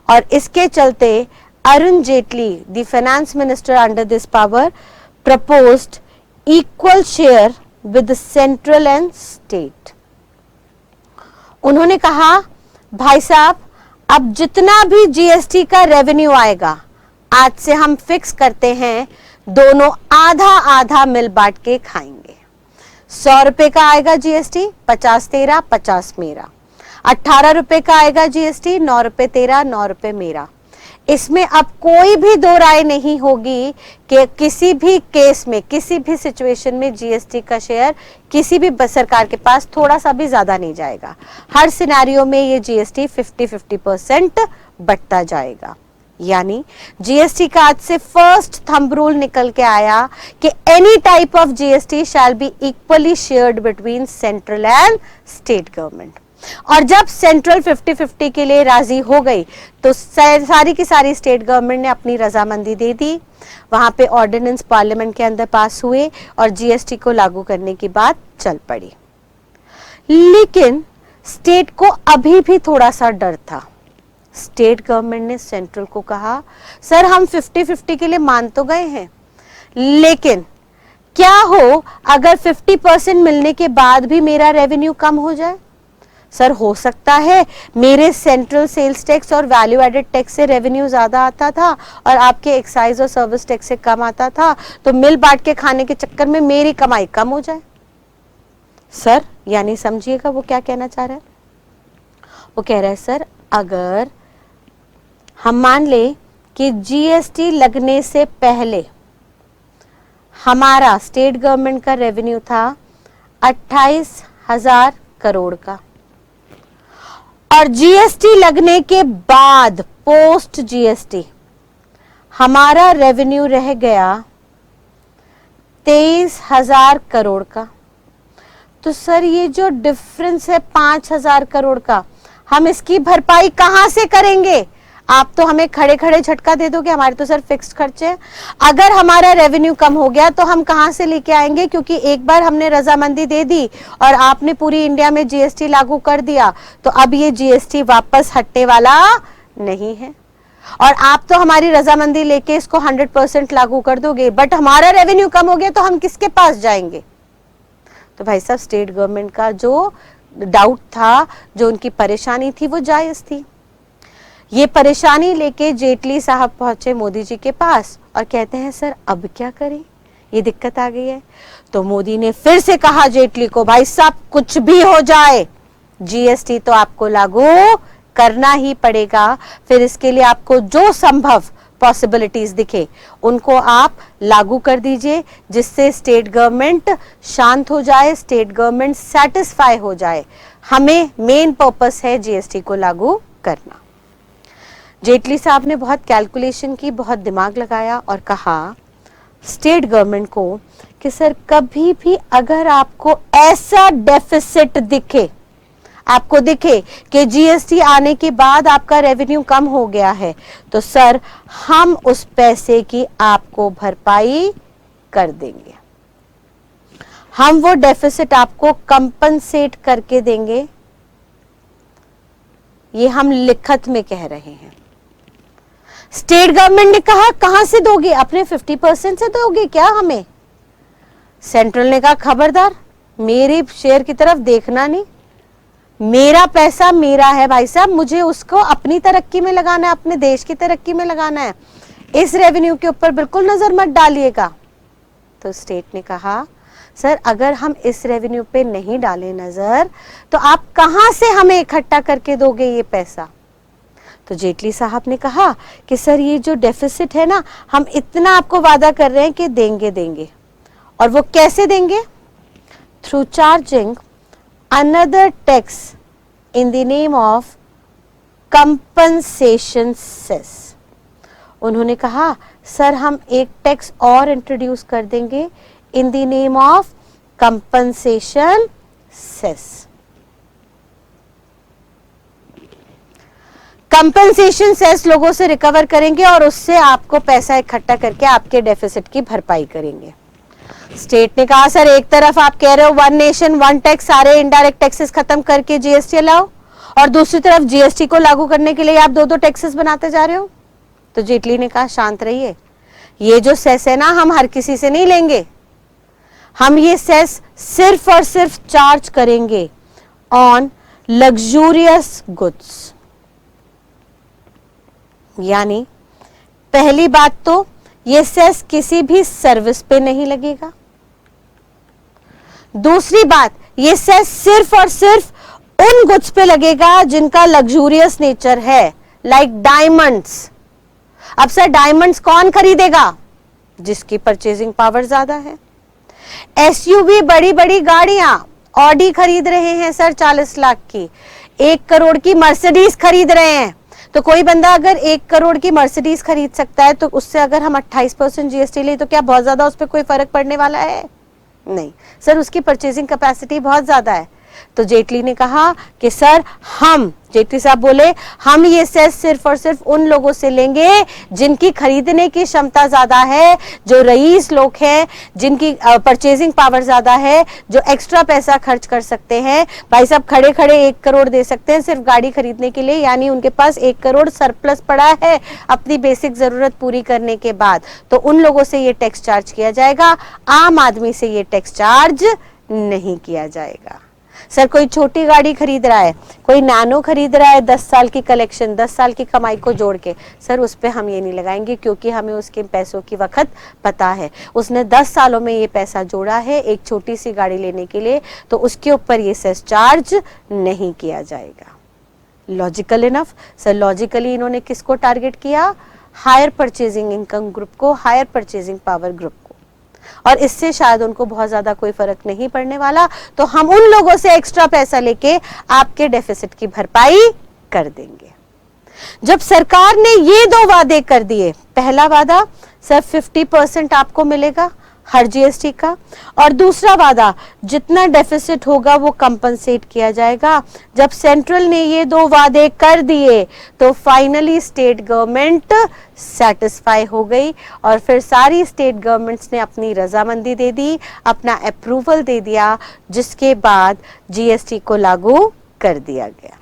और इसके चलते Arun Jaitley the finance minister under this power proposed equal share with the central and state। उन्होंने कहा भाई साहब अब जितना भी जीएसटी का रेवेन्यू आएगा आज से हम फिक्स करते हैं दोनों आधा आधा मिल बांट के खाएंगे। 100 रुपए का आएगा जीएसटी, 50 तेरा 50 मेरा। 18 रुपए का आएगा जीएसटी, 9 रुपए तेरा 9 रुपए मेरा। इसमें अब कोई भी दो राय नहीं होगी कि किसी भी केस में किसी भी सिचुएशन में जीएसटी का शेयर किसी भी सरकार के पास थोड़ा सा भी ज्यादा नहीं जाएगा। हर सिनेरियो में ये जीएसटी 50-50% बढ़ता जाएगा। यानी जीएसटी का आज से फर्स्ट थंब रूल निकल के आया कि any type of GST shall be equally shared between central and state government. और जब सेंट्रल 50-50 के लिए राजी हो गई तो सारी की सारी स्टेट गवर्नमेंट ने अपनी रजामंदी दे दी। वहां पे ऑर्डिनेंस पार्लियामेंट के अंदर पास हुए और जीएसटी को लागू करने की बात चल पड़ी। लेकिन स्टेट को अभी भी थोड़ा सा डर था। स्टेट गवर्नमेंट ने सेंट्रल को कहा सर हम 50-50 के लिए मान तो गए हैं, लेकिन क्या हो अगर 50% मिलने के बाद भी मेरा रेवेन्यू कम हो जाए। सर हो सकता है मेरे सेंट्रल सेल्स टैक्स और वैल्यू एडेड टैक्स से रेवेन्यू ज्यादा आता था और आपके एक्साइज और सर्विस टैक्स से कम आता था, तो मिल बांट के खाने के चक्कर में मेरी कमाई कम हो जाए। सर यानी समझिएगा वो क्या कहना चाह रहा है। वो कह रहा है सर अगर हम मान ले कि जीएसटी लगने से पहले हमारा स्टेट गवर्नमेंट का रेवेन्यू था 28,000 करोड़ का और जीएसटी लगने के बाद पोस्ट जीएसटी हमारा रेवेन्यू रह गया 23,000 करोड़ का, तो सर ये जो डिफरेंस है 5,000 करोड़ का हम इसकी भरपाई कहां से करेंगे। आप तो हमें खड़े खड़े झटका दे दोगे, हमारे तो सर फिक्स्ड खर्चे हैं। अगर हमारा रेवेन्यू कम हो गया तो हम कहां से लेके आएंगे, क्योंकि एक बार हमने रजामंदी दे दी और आपने पूरी इंडिया में जीएसटी लागू कर दिया, तो अब ये जीएसटी वापस हटने वाला नहीं है। और आप तो हमारी रजामंदी लेके इसको 100% लागू कर दोगे, बट हमारा रेवेन्यू कम हो गया तो हम किसके पास जाएंगे। तो भाई साहब स्टेट गवर्नमेंट का जो डाउट था, जो उनकी परेशानी थी, वो जायज थी। ये परेशानी लेके जेटली साहब पहुंचे मोदी जी के पास और कहते हैं सर अब क्या करें, ये दिक्कत आ गई है। तो मोदी ने फिर से कहा जेटली को भाई साहब कुछ भी हो जाए जीएसटी तो आपको लागू करना ही पड़ेगा। फिर इसके लिए आपको जो संभव पॉसिबिलिटीज दिखे उनको आप लागू कर दीजिए, जिससे स्टेट गवर्नमेंट शांत हो जाए, स्टेट गवर्नमेंट सेटिस्फाई हो जाए। हमें मेन पर्पस है जीएसटी को लागू करना। जेटली साहब ने बहुत कैलकुलेशन की, बहुत दिमाग लगाया और कहा स्टेट गवर्नमेंट को कि सर कभी भी अगर आपको ऐसा डेफिसिट दिखे, आपको दिखे कि जीएसटी आने के बाद आपका रेवेन्यू कम हो गया है, तो सर हम उस पैसे की आपको भरपाई कर देंगे, हम वो डेफिसिट आपको कंपनसेट करके देंगे। ये हम लिखत में कह रहे हैं। स्टेट गवर्नमेंट ने कहा कहां से दोगे, अपने 50% से दोगे क्या हमें? सेंट्रल ने कहा खबरदार, मेरी शेयर की तरफ देखना नहीं, मेरा पैसा मेरा है भाई साहब, मुझे उसको अपनी तरक्की में लगाना है, अपने देश की तरक्की में लगाना है, इस रेवेन्यू के ऊपर बिल्कुल नजर मत डालिएगा। तो स्टेट ने कहा सर अगर हम इस रेवेन्यू पे नहीं डालें नजर तो आप कहां से हमें इकट्ठा करके दोगे ये पैसा? तो जेटली साहब ने कहा कि सर ये जो डेफिसिट है ना, हम इतना आपको वादा कर रहे हैं कि देंगे। और वो कैसे देंगे? Through charging another tax in the name of compensation cess. उन्होंने कहा सर हम एक टैक्स और इंट्रोड्यूस कर देंगे in the name of compensation cess. Compensation cess लोगों से रिकवर करेंगे और उससे आपको पैसा इकट्ठा करके आपके डेफिसिट की भरपाई करेंगे। स्टेट ने कहा सर एक तरफ आप कह रहे हो वन नेशन वन टैक्स, सारे इनडायरेक्ट टैक्सेस खत्म करके जीएसटी लाओ, और दूसरी तरफ जीएसटी को लागू करने के लिए आप दो टैक्सेस बनाते जा रहे हो। तो जेटली ने कहा शांत रहिए, ये जो सेस है ना हम हर किसी से नहीं लेंगे, हम ये सेस सिर्फ और सिर्फ चार्ज करेंगे ऑन लग्जूरियस गुड्स। यानी पहली बात तो ये सेस किसी भी सर्विस पे नहीं लगेगा। दूसरी बात, ये सेस सिर्फ और सिर्फ उन गुड्स पे लगेगा जिनका लग्जूरियस नेचर है, लाइक डायमंड्स। अब सर डायमंड्स कौन खरीदेगा? जिसकी परचेजिंग पावर ज्यादा है। एसयूवी बड़ी बड़ी गाड़ियां, ऑडी खरीद रहे हैं सर 40 लाख की, 1 करोड़ की मर्सिडीज खरीद रहे हैं। तो कोई बंदा अगर 1 करोड़ की मर्सिडीज खरीद सकता है तो उससे अगर हम 28% जीएसटी ले तो क्या बहुत ज्यादा उस पर कोई फर्क पड़ने वाला है? नहीं सर, उसकी परचेजिंग कैपेसिटी बहुत ज्यादा है। तो जेटली ने कहा कि सर जेटली साहब बोले हम ये सेस सिर्फ और सिर्फ उन लोगों से लेंगे जिनकी खरीदने की क्षमता ज्यादा है, जो रईस लोग हैं, जिनकी परचेजिंग पावर ज्यादा है, जो एक्स्ट्रा पैसा खर्च कर सकते हैं। भाई साहब खड़े खड़े 1 करोड़ दे सकते हैं सिर्फ गाड़ी खरीदने के लिए, यानी उनके पास 1 करोड़ सरप्लस पड़ा है अपनी बेसिक जरूरत पूरी करने के बाद। तो उन लोगों से ये टैक्स चार्ज किया जाएगा, आम आदमी से ये टैक्स चार्ज नहीं किया जाएगा। सर कोई छोटी गाड़ी खरीद रहा है, कोई नैनो खरीद रहा है, 10 साल की कलेक्शन, 10 साल की कमाई को जोड़ के, सर उस पे हम ये नहीं लगाएंगे क्योंकि हमें उसके पैसों की वक्त पता है। उसने 10 सालों में ये पैसा जोड़ा है एक छोटी सी गाड़ी लेने के लिए, तो उसके ऊपर ये सेस चार्ज नहीं किया जाएगा। Logical enough? सर लॉजिकली इन्होंने किसको टारगेट किया? हायर परचेजिंग इनकम ग्रुप को, हायर परचेजिंग पावर ग्रुप को, और इससे शायद उनको बहुत ज्यादा कोई फर्क नहीं पड़ने वाला। तो हम उन लोगों से एक्स्ट्रा पैसा लेके आपके डेफिसिट की भरपाई कर देंगे। जब सरकार ने ये 2 वादे कर दिए, पहला वादा सर 50% आपको मिलेगा हर जीएसटी का, और दूसरा वादा जितना डेफिसिट होगा वो कंपनसेट किया जाएगा। जब सेंट्रल ने ये 2 वादे कर दिए तो फाइनली स्टेट गवर्नमेंट सेटिस्फाई हो गई, और फिर सारी स्टेट गवर्नमेंट्स ने अपनी रजामंदी दे दी, अपना अप्रूवल दे दिया, जिसके बाद जीएसटी को लागू कर दिया गया।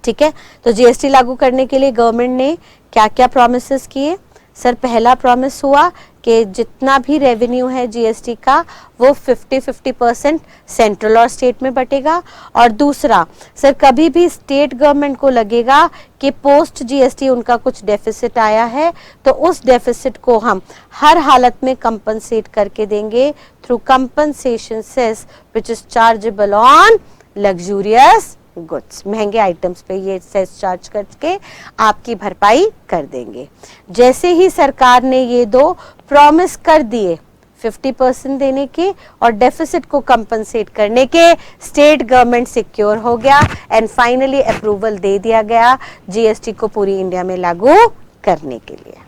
ठीक है, तो जीएसटी लागू करने के लिए गवर्नमेंट ने क्या क्या प्रॉमिसेस किए? सर पहला प्रॉमिस हुआ कि जितना भी रेवेन्यू है जीएसटी का वो 50-50% सेंट्रल और स्टेट में बटेगा, और दूसरा सर कभी भी स्टेट गवर्नमेंट को लगेगा कि पोस्ट जीएसटी उनका कुछ डेफिसिट आया है तो उस डेफिसिट को हम हर हालत में कंपनसेट करके देंगे through compensation cess which is chargeable on luxurious goods. महंगे आइटम्स पे ये सेस चार्ज करके आपकी भरपाई कर देंगे। जैसे ही सरकार ने ये 2 प्रॉमिस कर दिए 50% देने के और डेफिसिट को कंपनसेट करने के, स्टेट गवर्नमेंट सिक्योर हो गया एंड फाइनली अप्रूवल दे दिया गया जीएसटी को पूरी इंडिया में लागू करने के लिए।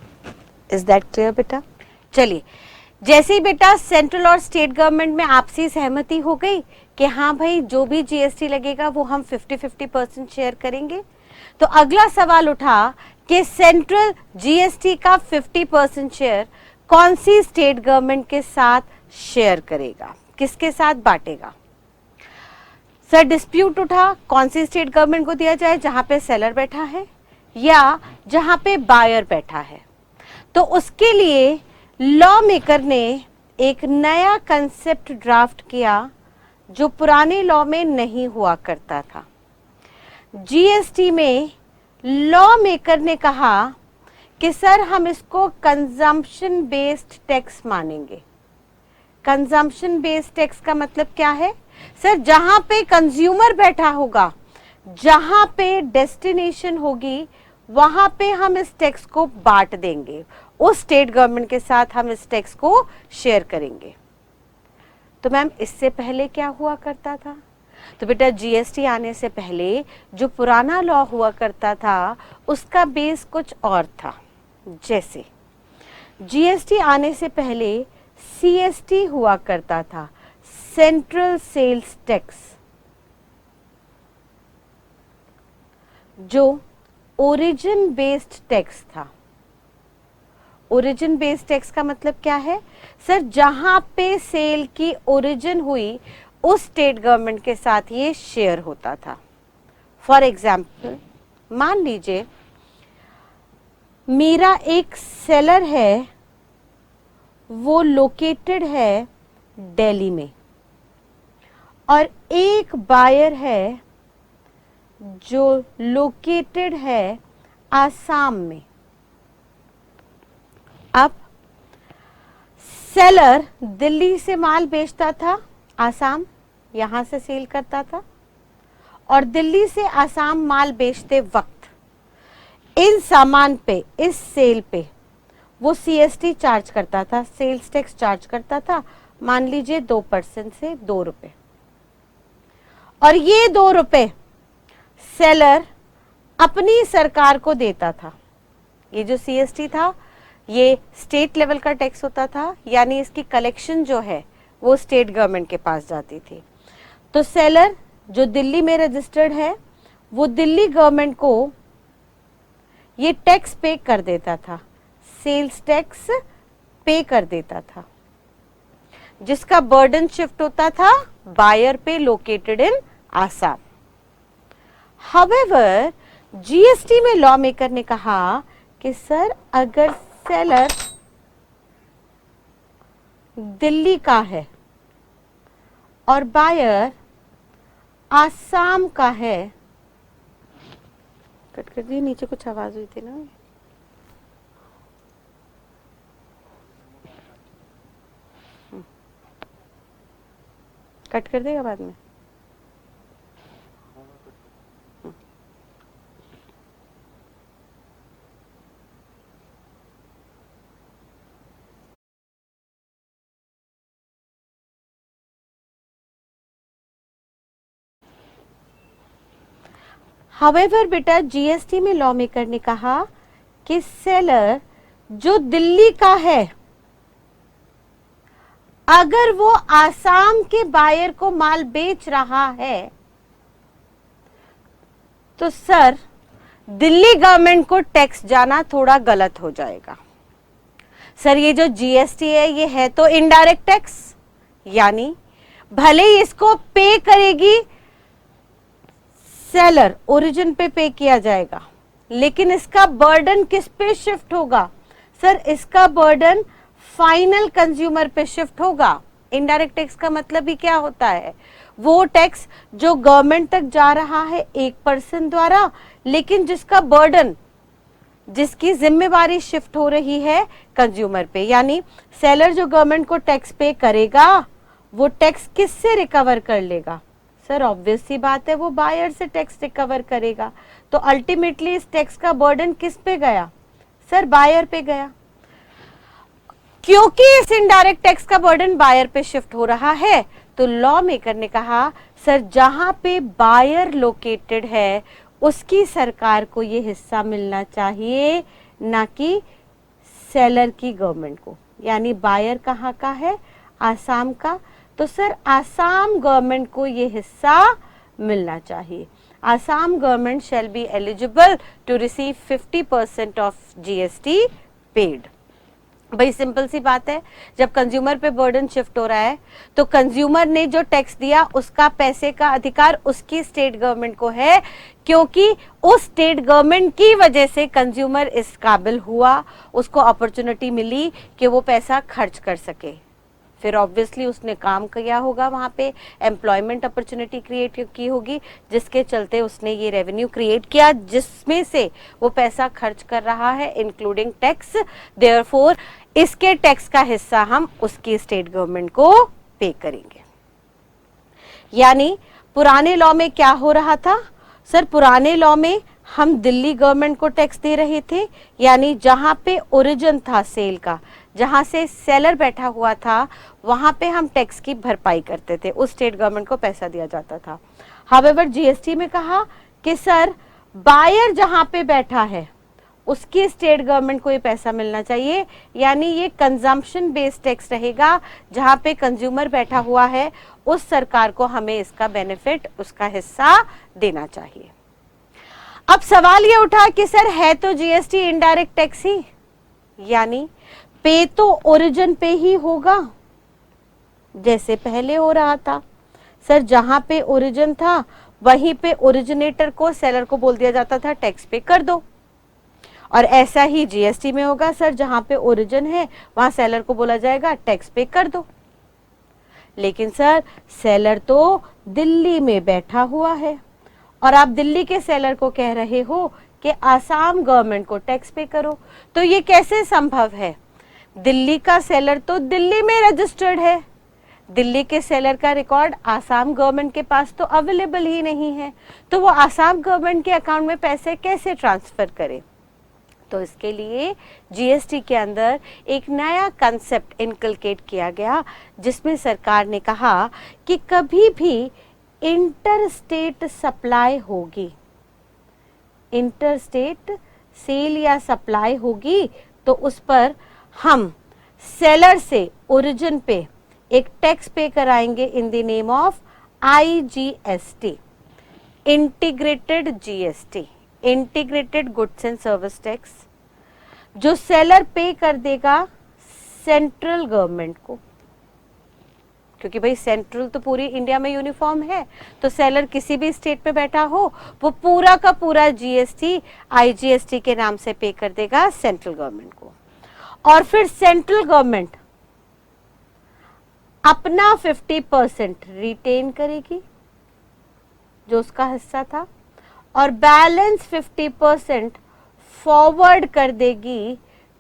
इज दैट क्लियर बेटा? चलिए, जैसे ही बेटा सेंट्रल और स्टेट गवर्नमेंट में आपसी सहमति हो गई कि हाँ भाई जो भी जीएसटी लगेगा वो हम 50-50% शेयर करेंगे, तो अगला सवाल उठा कि सेंट्रल जीएसटी का 50% शेयर कौन सी स्टेट गवर्नमेंट के साथ शेयर करेगा, किसके साथ बांटेगा? सर डिस्प्यूट उठा कौन सी स्टेट गवर्नमेंट को दिया जाए, जहां पे सेलर बैठा है या जहां पे बायर बैठा है। तो उसके लिए लॉ मेकर ने एक नया कंसेप्ट ड्राफ्ट किया जो पुराने लॉ में नहीं हुआ करता था। जीएसटी में लॉ मेकर ने कहा कि सर हम इसको कंजम्पशन बेस्ड टैक्स मानेंगे। कंजम्पशन बेस्ड टैक्स का मतलब क्या है? सर जहां पे कंज्यूमर बैठा होगा, जहां पे डेस्टिनेशन होगी, वहां पे हम इस टैक्स को बांट देंगे, उस स्टेट गवर्नमेंट के साथ हम इस टैक्स को शेयर करेंगे। तो मैम इससे पहले क्या हुआ करता था? तो बेटा जीएसटी आने से पहले जो पुराना लॉ हुआ करता था उसका बेस कुछ और था। जैसे जीएसटी आने से पहले सीएसटी हुआ करता था, सेंट्रल सेल्स टैक्स, जो ओरिजिन बेस्ड टैक्स था। ओरिजिन बेस्ड टैक्स का मतलब क्या है? सर जहां पे सेल की ओरिजिन हुई उस स्टेट गवर्नमेंट के साथ ये शेयर होता था। फॉर एग्जाम्पल मान लीजिए मेरा एक सेलर है, वो लोकेटेड है दिल्ली में, और एक बायर है जो लोकेटेड है आसाम में। अब सेलर दिल्ली से माल बेचता था, आसाम यहां से सेल करता था, और दिल्ली से आसाम माल बेचते वक्त इन सामान पे, इस सेल पे वो सीएसटी चार्ज करता था, सेल्स टैक्स चार्ज करता था, मान लीजिए 2% से 2 रुपए। और ये 2 रुपए सेलर अपनी सरकार को देता था। ये जो सीएसटी था ये स्टेट लेवल का टैक्स होता था, यानी इसकी कलेक्शन जो है वो स्टेट गवर्नमेंट के पास जाती थी। तो सेलर जो दिल्ली में रजिस्टर्ड है वो दिल्ली गवर्नमेंट को ये टैक्स पे कर देता था, सेल्स टैक्स पे कर देता था, जिसका बर्डन शिफ्ट होता था बायर पे located in Assam. However GST में लॉ मेकर ने कहा कि सर अगर सेलर दिल्ली का है और बायर आसाम का है, कट कर दिए, नीचे कुछ आवाज हुई थी ना, कट कर देगा बाद में। हाउएवर बेटा जीएसटी में लॉ मेकर ने कहा कि सेलर जो दिल्ली का है, अगर वो आसाम के बायर को माल बेच रहा है तो सर दिल्ली गवर्नमेंट को टैक्स जाना थोड़ा गलत हो जाएगा। सर ये जो जीएसटी है ये है तो इनडायरेक्ट टैक्स, यानी भले ही इसको पे करेगी सेलर, ओरिजिन पे किया जाएगा, लेकिन इसका बर्डन किस पे शिफ्ट होगा? सर इसका बर्डन फाइनल कंज्यूमर पे शिफ्ट होगा। इनडायरेक्ट टैक्स का मतलब ही क्या होता है? वो टैक्स जो गवर्नमेंट तक जा रहा है एक पर्सन द्वारा, लेकिन जिसका बर्डन, जिसकी जिम्मेवारी शिफ्ट हो रही है कंज्यूमर पे। यानी सेलर जो गवर्नमेंट को टैक्स पे करेगा वो टैक्स किससे रिकवर कर लेगा? सर ऑब्वियस सी बात है वो बायर से टैक्स रिकवर करेगा। तो अल्टीमेटली इस टैक्स का बर्डन किस पे गया? सर बायर पे गया। क्योंकि इस इनडायरेक्ट टैक्स का बर्डन बायर पे शिफ्ट हो रहा है तो लॉ मेकर ने कहा सर जहां पे बायर लोकेटेड है उसकी सरकार को ये हिस्सा मिलना चाहिए, ना कि सेलर की गवर्नमेंट को। यानी बायर कहाँ का है? आसाम का। तो सर आसाम गवर्नमेंट को ये हिस्सा मिलना चाहिए। Assam government shall be eligible to receive 50% of GST paid. भाई सिंपल सी बात है, जब कंज्यूमर पे बर्डन शिफ्ट हो रहा है तो कंज्यूमर ने जो टैक्स दिया उसका पैसे का अधिकार उसकी स्टेट गवर्नमेंट को है, क्योंकि उस स्टेट गवर्नमेंट की वजह से कंज्यूमर इस काबिल हुआ, उसको अपॉर्चुनिटी मिली कि वो पैसा खर्च कर सके। फिर ऑब्वियसली उसने काम किया होगा, वहां पे एम्प्लॉयमेंट अपॉर्चुनिटी क्रिएट की होगी, जिसके चलते उसने ये रेवेन्यू क्रिएट किया जिसमें से वो पैसा खर्च कर रहा है, इंक्लूडिंग टैक्स। देयरफॉर इसके टैक्स का हिस्सा हम उसकी स्टेट गवर्नमेंट को पे करेंगे। यानी पुराने लॉ में क्या हो रहा था सर, पुराने लॉ में हम दिल्ली गवर्नमेंट को टैक्स दे रहे थे, यानी जहां पे ओरिजिन था सेल का, जहां से सेलर बैठा हुआ था, वहां पे हम टैक्स की भरपाई करते थे, उस स्टेट गवर्नमेंट को पैसा दिया जाता था। हाउएवर जीएसटी में कहा कि सर बायर जहां पे बैठा है उसकी स्टेट गवर्नमेंट को ये पैसा मिलना चाहिए, यानी ये कंजम्पशन बेस्ड टैक्स रहेगा, जहां पे कंज्यूमर बैठा हुआ है उस सरकार को हमें इसका बेनिफिट, उसका हिस्सा देना चाहिए। अब सवाल ये उठा कि सर है तो जीएसटी इनडायरेक्ट टैक्स ही, यानी पे तो ओरिजिन पे ही होगा जैसे पहले हो रहा था। सर जहां पे ओरिजिन था वहीं पे ओरिजिनेटर को, सेलर को बोल दिया जाता था टैक्स पे कर दो, और ऐसा ही जीएसटी में होगा सर, जहां पे ओरिजिन है वहां सेलर को बोला जाएगा टैक्स पे कर दो। लेकिन सर सेलर तो दिल्ली में बैठा हुआ है और आप दिल्ली के सेलर को कह रहे हो कि आसाम गवर्नमेंट को टैक्स पे करो, तो ये कैसे संभव है? दिल्ली का सेलर तो दिल्ली में रजिस्टर्ड है, दिल्ली के सेलर का रिकॉर्ड आसाम गवर्नमेंट के पास तो अवेलेबल ही नहीं है, तो वो आसाम गवर्नमेंट के अकाउंट में पैसे कैसे ट्रांसफर करे? तो इसके लिए जीएसटी के अंदर एक नया कंसेप्ट इनकलकेट किया गया, जिसमें सरकार ने कहा कि कभी भी इंटर स्टेट सप्लाई होगी, इंटर स्टेट सेल या सप्लाई होगी, तो उस पर हम सेलर से ओरिजिन पे एक टैक्स पे कराएंगे इन the name of IGST, integrated GST, integrated goods and service tax, जो सेलर पे कर देगा सेंट्रल गवर्नमेंट को, क्योंकि भाई सेंट्रल तो पूरी इंडिया में यूनिफॉर्म है, तो सेलर किसी भी स्टेट में बैठा हो वो पूरा का पूरा जीएसटी आईजीएसटी के नाम से पे कर देगा सेंट्रल गवर्नमेंट को, और फिर सेंट्रल गवर्नमेंट अपना 50% रिटेन करेगी जो उसका हिस्सा था, और बैलेंस 50% फॉरवर्ड कर देगी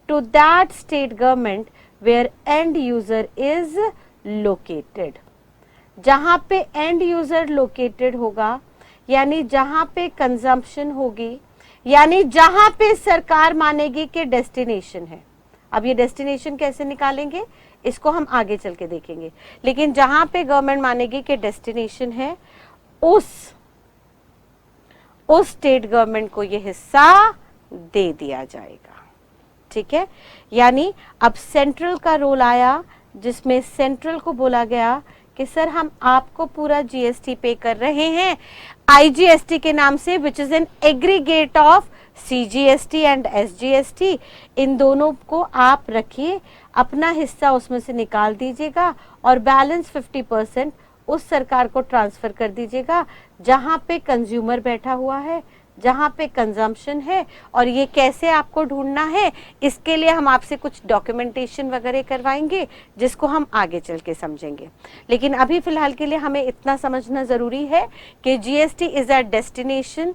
to that state government where end user is located. जहां पे एंड यूजर लोकेटेड होगा, यानी जहां पे कंजम्पशन होगी, यानी जहां पे सरकार मानेगी कि डेस्टिनेशन है। अब ये डेस्टिनेशन कैसे निकालेंगे इसको हम आगे चल के देखेंगे, लेकिन जहां पे गवर्नमेंट मानेगी कि डेस्टिनेशन है उस स्टेट गवर्नमेंट को ये हिस्सा दे दिया जाएगा। ठीक है, यानी अब सेंट्रल का रोल आया, जिसमें सेंट्रल को बोला गया कि सर हम आपको पूरा जीएसटी पे कर रहे हैं आईजीएसटी के नाम से, which is an aggregate of CGST and SGST, इन दोनों को आप रखिए, अपना हिस्सा उसमें से निकाल दीजिएगा और बैलेंस 50% उस सरकार को ट्रांसफर कर दीजिएगा जहां पे कंज्यूमर बैठा हुआ है, जहां पे कंजम्पशन है। और ये कैसे आपको ढूंढना है, इसके लिए हम आपसे कुछ डॉक्यूमेंटेशन वगैरह करवाएंगे, जिसको हम आगे चल के समझेंगे। लेकिन अभी फिलहाल के लिए हमें इतना समझना जरूरी है कि GST is a destination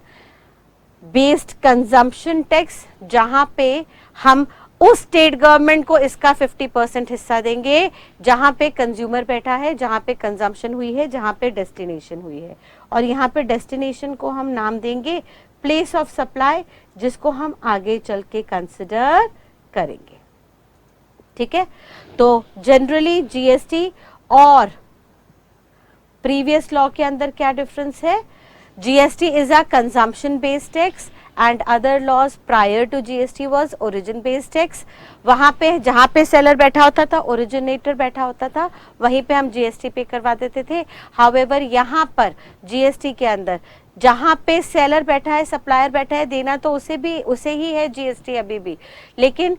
based consumption tax, जहां पे हम उस स्टेट गवर्नमेंट को इसका 50% हिस्सा देंगे जहां पे कंज्यूमर बैठा है, जहां पे कंजम्पशन हुई है, जहां पे डेस्टिनेशन हुई है। और यहाँ पे डेस्टिनेशन को हम नाम देंगे प्लेस ऑफ सप्लाई, जिसको हम आगे चल के कंसिडर करेंगे। ठीक है, तो जनरली जीएसटी और प्रीवियस लॉ के अंदर क्या डिफरेंस है? GST is a consumption based tax and other laws prior to GST was origin based tax। वहां पे जहां पे सेलर बैठा होता था, ओरिजिनेटर बैठा होता था, वहीं पे हम जीएसटी पे करवा देते थे। हाउएवर यहाँ पर जीएसटी के अंदर जहां पे सेलर बैठा है, सप्लायर बैठा है, देना तो उसे ही है जीएसटी अभी भी, लेकिन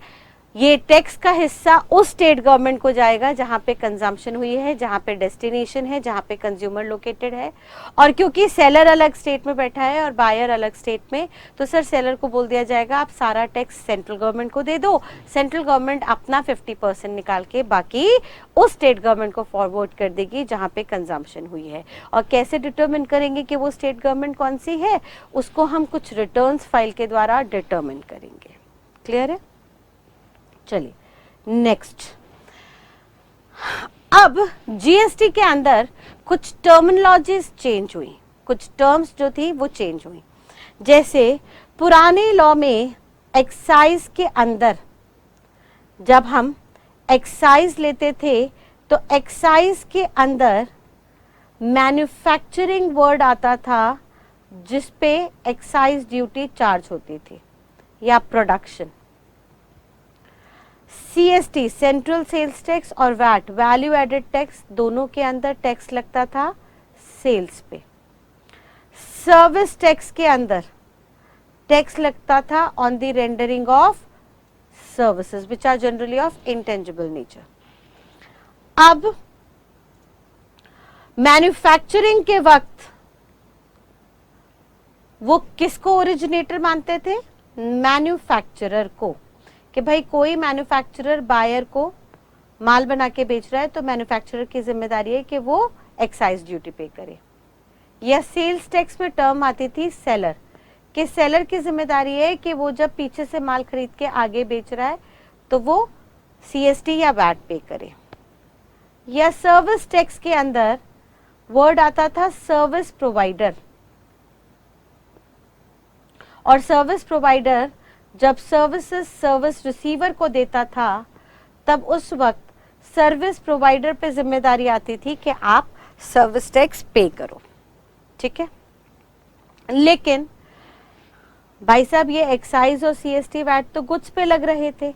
ये टैक्स का हिस्सा उस स्टेट गवर्नमेंट को जाएगा जहां पे कंजम्पशन हुई है, जहां पे डेस्टिनेशन है, जहां पे कंज्यूमर लोकेटेड है। और क्योंकि सेलर अलग स्टेट में बैठा है और बायर अलग स्टेट में, तो सर सेलर को बोल दिया जाएगा आप सारा टैक्स सेंट्रल गवर्नमेंट को दे दो, सेंट्रल गवर्नमेंट अपना 50% निकाल के बाकी उस स्टेट गवर्नमेंट को फॉरवर्ड कर देगी जहां पे कंजम्पशन हुई है। और कैसे डिटरमिन करेंगे कि वो स्टेट गवर्नमेंट कौन सी है, उसको हम कुछ रिटर्न्स फाइल के द्वारा डिटरमिन करेंगे। क्लियर है? चलिए नेक्स्ट, अब जीएसटी के अंदर कुछ टर्मिनोलॉजीज चेंज हुई, कुछ टर्म्स जो थी वो चेंज हुई। जैसे पुराने लॉ में एक्साइज के अंदर जब हम एक्साइज लेते थे तो एक्साइज के अंदर मैन्युफैक्चरिंग वर्ड आता था जिस पे एक्साइज ड्यूटी चार्ज होती थी, या production. CST central sales tax और वैट वैल्यू एडेड टैक्स, दोनों के अंदर टैक्स लगता था सेल्स पे। सर्विस टैक्स के अंदर टैक्स लगता था on the rendering of services which are generally of intangible nature. अब मैन्युफैक्चरिंग के वक्त वो किसको ओरिजिनेटर मानते थे? मैन्युफैक्चरर को, कि भाई कोई मैन्युफैक्चरर बायर को माल बना के बेच रहा है तो मैन्युफैक्चरर की जिम्मेदारी है कि वो एक्साइज ड्यूटी पे करे। या सेल्स टैक्स में टर्म आती थी सेलर, कि सेलर की जिम्मेदारी है कि वो जब पीछे से माल खरीद के आगे बेच रहा है तो वो सीएसटी या वैट पे करे। या सर्विस टैक्स के अंदर वर्ड आता था सर्विस प्रोवाइडर, और सर्विस प्रोवाइडर जब सर्विसेज सर्विस रिसीवर को देता था तब उस वक्त सर्विस प्रोवाइडर पे जिम्मेदारी आती थी कि आप सर्विस टैक्स पे करो। ठीक है, लेकिन भाई साहब ये एक्साइज और सीएसटी वैट तो गुड्स पे लग रहे थे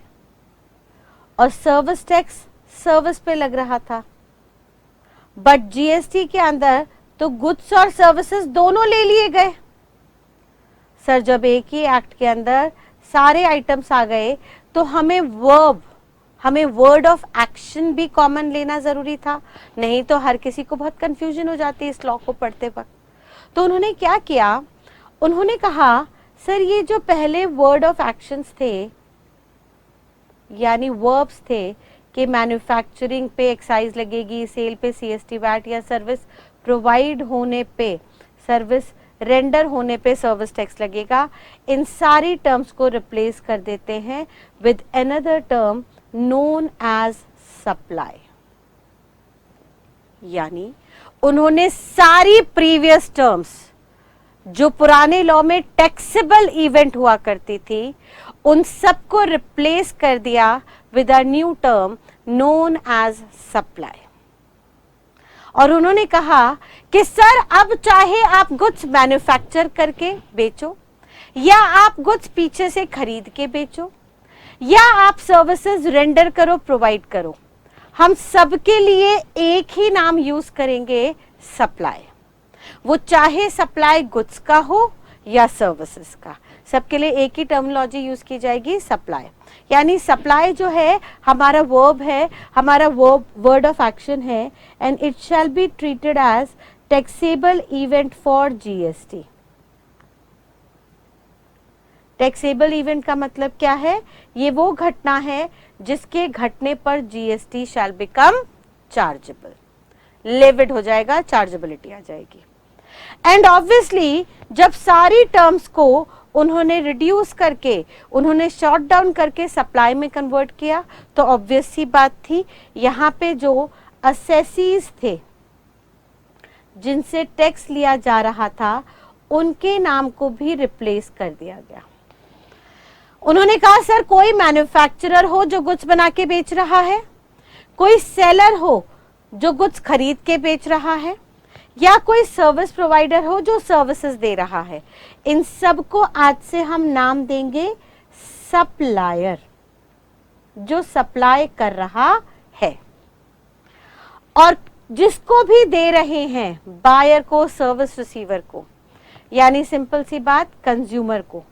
और सर्विस टैक्स सर्विस पे लग रहा था, बट जीएसटी के अंदर तो गुड्स और सर्विसेज दोनों ले लिए गए। सर जब एक ही एक्ट के अंदर सारे आइटम्स आ गए तो हमें वर्ड ऑफ एक्शन भी कॉमन लेना जरूरी था, नहीं तो हर किसी को बहुत कंफ्यूजन हो जाती है इस लॉ को पढ़ते वक्त। तो उन्होंने क्या किया, उन्होंने कहा सर ये जो पहले वर्ड ऑफ एक्शंस थे यानी वर्ब्स थे कि मैन्युफैक्चरिंग पे एक्साइज लगेगी, सेल पे सीएसटी वैट, या सर्विस प्रोवाइड होने पे, सर्विस रेंडर होने पे सर्विस टैक्स लगेगा, इन सारी टर्म्स को रिप्लेस कर देते हैं with another term known as supply. यानी उन्होंने सारी प्रीवियस टर्म्स जो पुराने लॉ में टैक्सेबल इवेंट हुआ करती थी उन सबको रिप्लेस कर दिया with a new term known as supply. और उन्होंने कहा कि सर अब चाहे आप गुड्स मैन्युफैक्चर करके बेचो, या आप गुड्स पीछे से खरीद के बेचो, या आप सर्विसेज रेंडर करो, प्रोवाइड करो, हम सबके लिए एक ही नाम यूज करेंगे, सप्लाई। वो चाहे सप्लाई गुड्स का हो या सर्विसेज का, सबके लिए एक ही टर्मिनोलॉजी यूज की जाएगी, सप्लाई। यानी सप्लाई जो है हमारा वर्ब है, हमारा वर्ड ऑफ एक्शन है, and it shall be treated as taxable event for GST. Taxable event का मतलब क्या है? ये वो घटना है जिसके घटने पर जीएसटी शैल बिकम चार्जेबल, लेविड हो जाएगा, चार्जेबिलिटी आ जाएगी। एंड ऑब्वियसली जब सारी टर्म्स को उन्होंने रिड्यूस करके, उन्होंने शॉर्ट डाउन करके सप्लाई में कन्वर्ट किया, तो ऑब्वियस सी बात थी यहाँ पे जो असेसीज थे जिनसे टैक्स लिया जा रहा था उनके नाम को भी रिप्लेस कर दिया गया। उन्होंने कहा सर कोई मैन्युफैक्चरर हो जो गुड्स बना के बेच रहा है, कोई सेलर हो जो गुड्स खरीद के बेच रहा है, या कोई सर्विस प्रोवाइडर हो जो सर्विसेज दे रहा है, इन सब को आज से हम नाम देंगे सप्लायर, जो सप्लाई कर रहा है। और जिसको भी दे रहे हैं, बायर को, सर्विस रिसीवर को, यानी सिंपल सी बात कंज्यूमर को,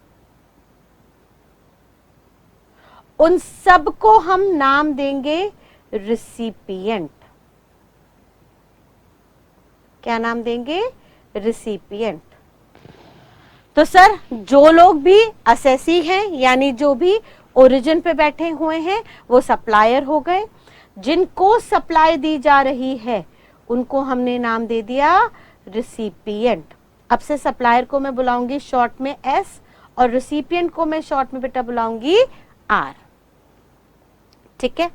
उन सबको हम नाम देंगे रिसिपिएंट। क्या नाम देंगे? रिसिपिएंट। तो सर जो लोग भी असेसी हैं, यानी जो भी ओरिजिन पे बैठे हुए हैं, वो सप्लायर हो गए। जिनको सप्लाई दी जा रही है उनको हमने नाम दे दिया रिसिपिएंट। अब से सप्लायर को मैं बुलाऊंगी शॉर्ट में एस और रिसिपिएंट को मैं शॉर्ट में बेटा बुलाऊंगी आर। ठीक है,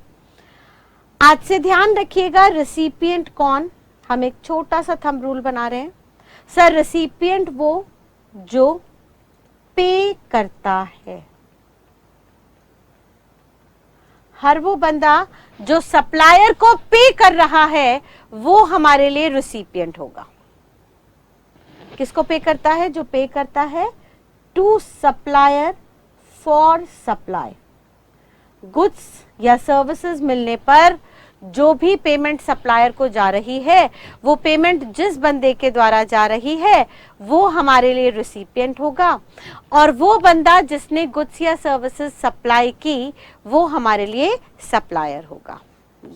आज से ध्यान रखिएगा रिसिपिएंट कौन। हम एक छोटा सा थंब रूल बना रहे हैं। सर रिसिपिएंट वो जो पे करता है, हर वो बंदा जो सप्लायर को पे कर रहा है वो हमारे लिए रिसिपिएंट होगा। किसको पे करता है? जो पे करता है to supplier for supply. Goods या सर्विसेज मिलने पर जो भी पेमेंट सप्लायर को जा रही है, वो पेमेंट जिस बंदे के द्वारा जा रही है वो हमारे लिए रिसिपिएंट होगा, और वो बंदा जिसने गुड्स या सर्विसेज सप्लाई की वो हमारे लिए सप्लायर होगा।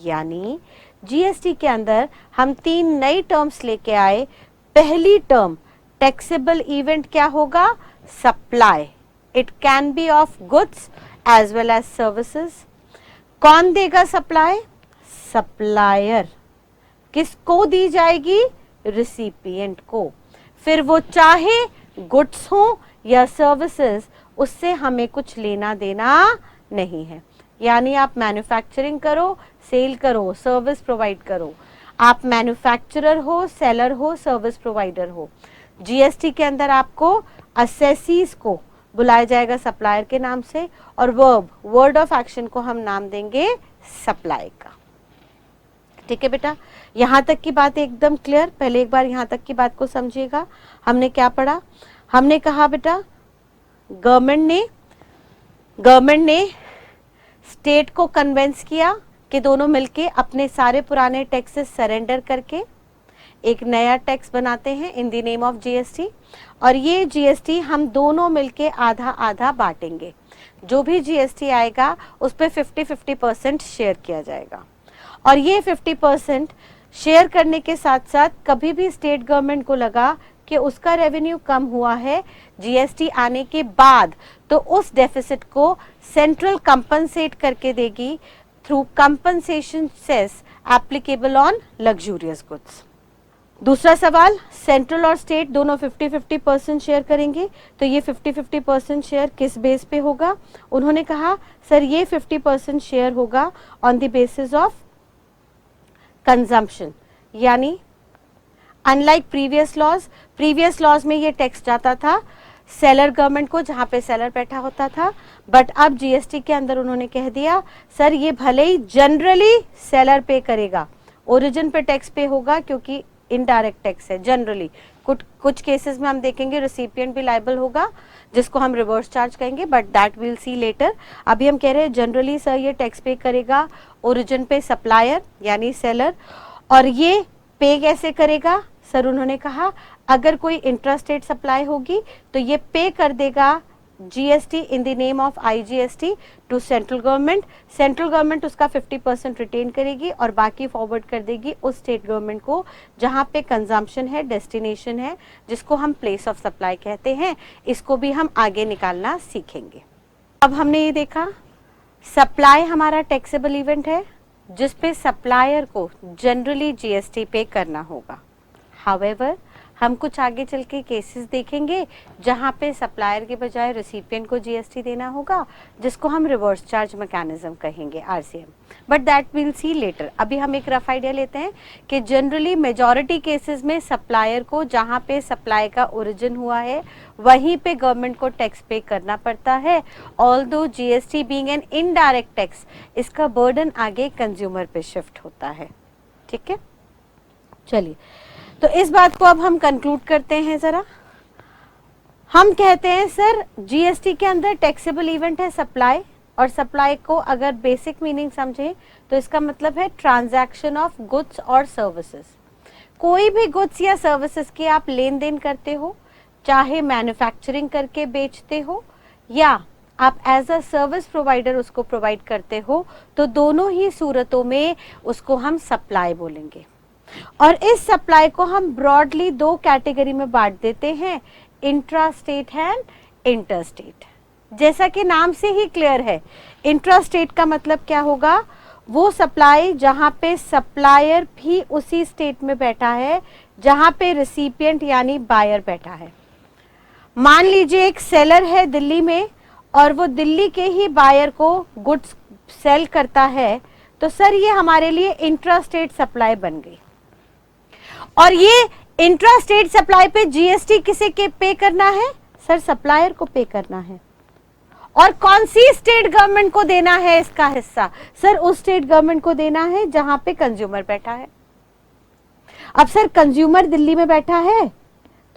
यानी जीएसटी के अंदर हम 3 नई टर्म्स लेके आए। पहली टर्म टैक्सेबल इवेंट क्या होगा? Supply. It can be of goods as well as services. कौन देगा सप्लाई? सप्लायर। किसको दी जाएगी? रिसिपिएंट को। फिर वो चाहे गुड्स हो या सर्विसेज, उससे हमें कुछ लेना देना नहीं है। यानी आप मैन्युफैक्चरिंग करो, सेल करो, सर्विस प्रोवाइड करो, आप मैन्युफैक्चरर हो, सेलर हो, सर्विस प्रोवाइडर हो, जीएसटी के अंदर आपको असेसीज को बुलाया जाएगा सप्लायर के नाम से, और वर्ड ऑफ एक्शन को हम नाम देंगे सप्लाई का। ठीक है बेटा, यहां तक की बात एकदम क्लियर। पहले एक बार यहां तक की बात को समझिएगा। हमने क्या पढ़ा? हमने कहा बेटा गवर्नमेंट ने स्टेट को कन्वेंस किया कि दोनों मिलके अपने सारे पुराने टैक्सेस सरेंडर करके एक नया टैक्स बनाते हैं इन द नेम ऑफ जीएसटी, और ये जीएसटी हम दोनों मिलके आधा आधा बांटेंगे। जो भी जीएसटी आएगा उस पर 50-50% शेयर किया जाएगा, और ये 50% शेयर करने के साथ साथ कभी भी स्टेट गवर्नमेंट को लगा कि उसका रेवेन्यू कम हुआ है जीएसटी आने के बाद, तो उस डेफिसिट को सेंट्रल कंपनसेट करके देगी through compensation cess applicable on luxurious goods. दूसरा सवाल, सेंट्रल और स्टेट दोनों 50-50% शेयर करेंगे, तो ये 50-50% शेयर किस बेस पे होगा? उन्होंने कहा सर ये 50% शेयर होगा on the basis of consumption. यानी अनलाइक प्रीवियस लॉज में ये टैक्स जाता था सेलर गवर्नमेंट को, जहां पे सेलर बैठा होता था, बट अब जीएसटी के अंदर उन्होंने कह दिया सर ये भले ही जनरली सेलर पे करेगा, ओरिजिन पे टैक्स पे होगा क्योंकि इनडायरेक्ट टैक्स है। जनरली कुछ केसेस में हम देखेंगे रिसिपिएंट भी लायबल होगा, जिसको हम रिवर्स चार्ज कहेंगे, but that will see later. अभी हम कह रहे हैं जनरली सर ये टैक्स पे करेगा ओरिजिन पे सप्लायर यानी सेलर। और ये पे कैसे करेगा? सर उन्होंने कहा अगर कोई इंट्रास्टेट सप्लाई होगी तो ये पे कर देगा GST in the name of IGST to central government. Central government उसका 50% रिटेन करेगी और बाकी फॉरवर्ड कर देगी उस स्टेट गवर्नमेंट को जहां पे कंजम्पशन है, डेस्टिनेशन है, जिसको हम प्लेस ऑफ सप्लाई कहते हैं। इसको भी हम आगे निकालना सीखेंगे। अब हमने ये देखा सप्लाई हमारा टैक्सेबल इवेंट है जिसपे सप्लायर को जनरली जीएसटी पे करना होगा। हाउएवर हम कुछ आगे चल के केसेस देखेंगे जहां पे सप्लायर के बजाय रिसिपिएंट को जीएसटी देना होगा, जिसको हम रिवर्स चार्ज मैकेनिज्म कहेंगे, RCM, but that will see later. अभी हम एक रफ आइडिया लेते हैं कि जनरली मेजॉरिटी केसेस में सप्लायर को जहां पे सप्लाई का ओरिजिन हुआ है वहीं पे गवर्नमेंट को टैक्स पे करना पड़ता है। Although GST being an indirect tax, इसका बर्डन आगे कंज्यूमर पे शिफ्ट होता है। ठीक है, चलिए तो इस बात को अब हम कंक्लूड करते हैं। जरा हम कहते हैं सर जीएसटी के अंदर टैक्सेबल इवेंट है सप्लाई, और सप्लाई को अगर बेसिक मीनिंग समझें तो इसका मतलब है ट्रांजैक्शन ऑफ गुड्स और सर्विसेज। कोई भी गुड्स या सर्विसेज की आप लेन देन करते हो, चाहे मैन्युफैक्चरिंग करके बेचते हो या आप एज अ सर्विस प्रोवाइडर उसको प्रोवाइड करते हो, तो दोनों ही सूरतों में उसको हम सप्लाई बोलेंगे। और इस सप्लाई को हम ब्रॉडली दो कैटेगरी में बांट देते हैं, intra state and inter state. जैसा कि नाम से ही क्लियर है, इंट्रा स्टेट का मतलब क्या होगा, वो सप्लाई जहां पे सप्लायर भी उसी स्टेट में बैठा है जहां पे रिसिपिएंट यानी बायर बैठा है। मान लीजिए एक सेलर है दिल्ली में और वो दिल्ली के ही बायर को गुड्स सेल करता है, तो सर ये हमारे लिए इंट्रा स्टेट सप्लाई बन गई। और ये इंट्रा स्टेट सप्लाई पे जीएसटी किसे के पे करना है, सर सप्लायर को पे करना है। और कौन सी स्टेट गवर्नमेंट को देना है इसका हिस्सा, सर उस स्टेट गवर्नमेंट को देना है जहां पे कंज्यूमर बैठा है। अब सर कंज्यूमर दिल्ली में बैठा है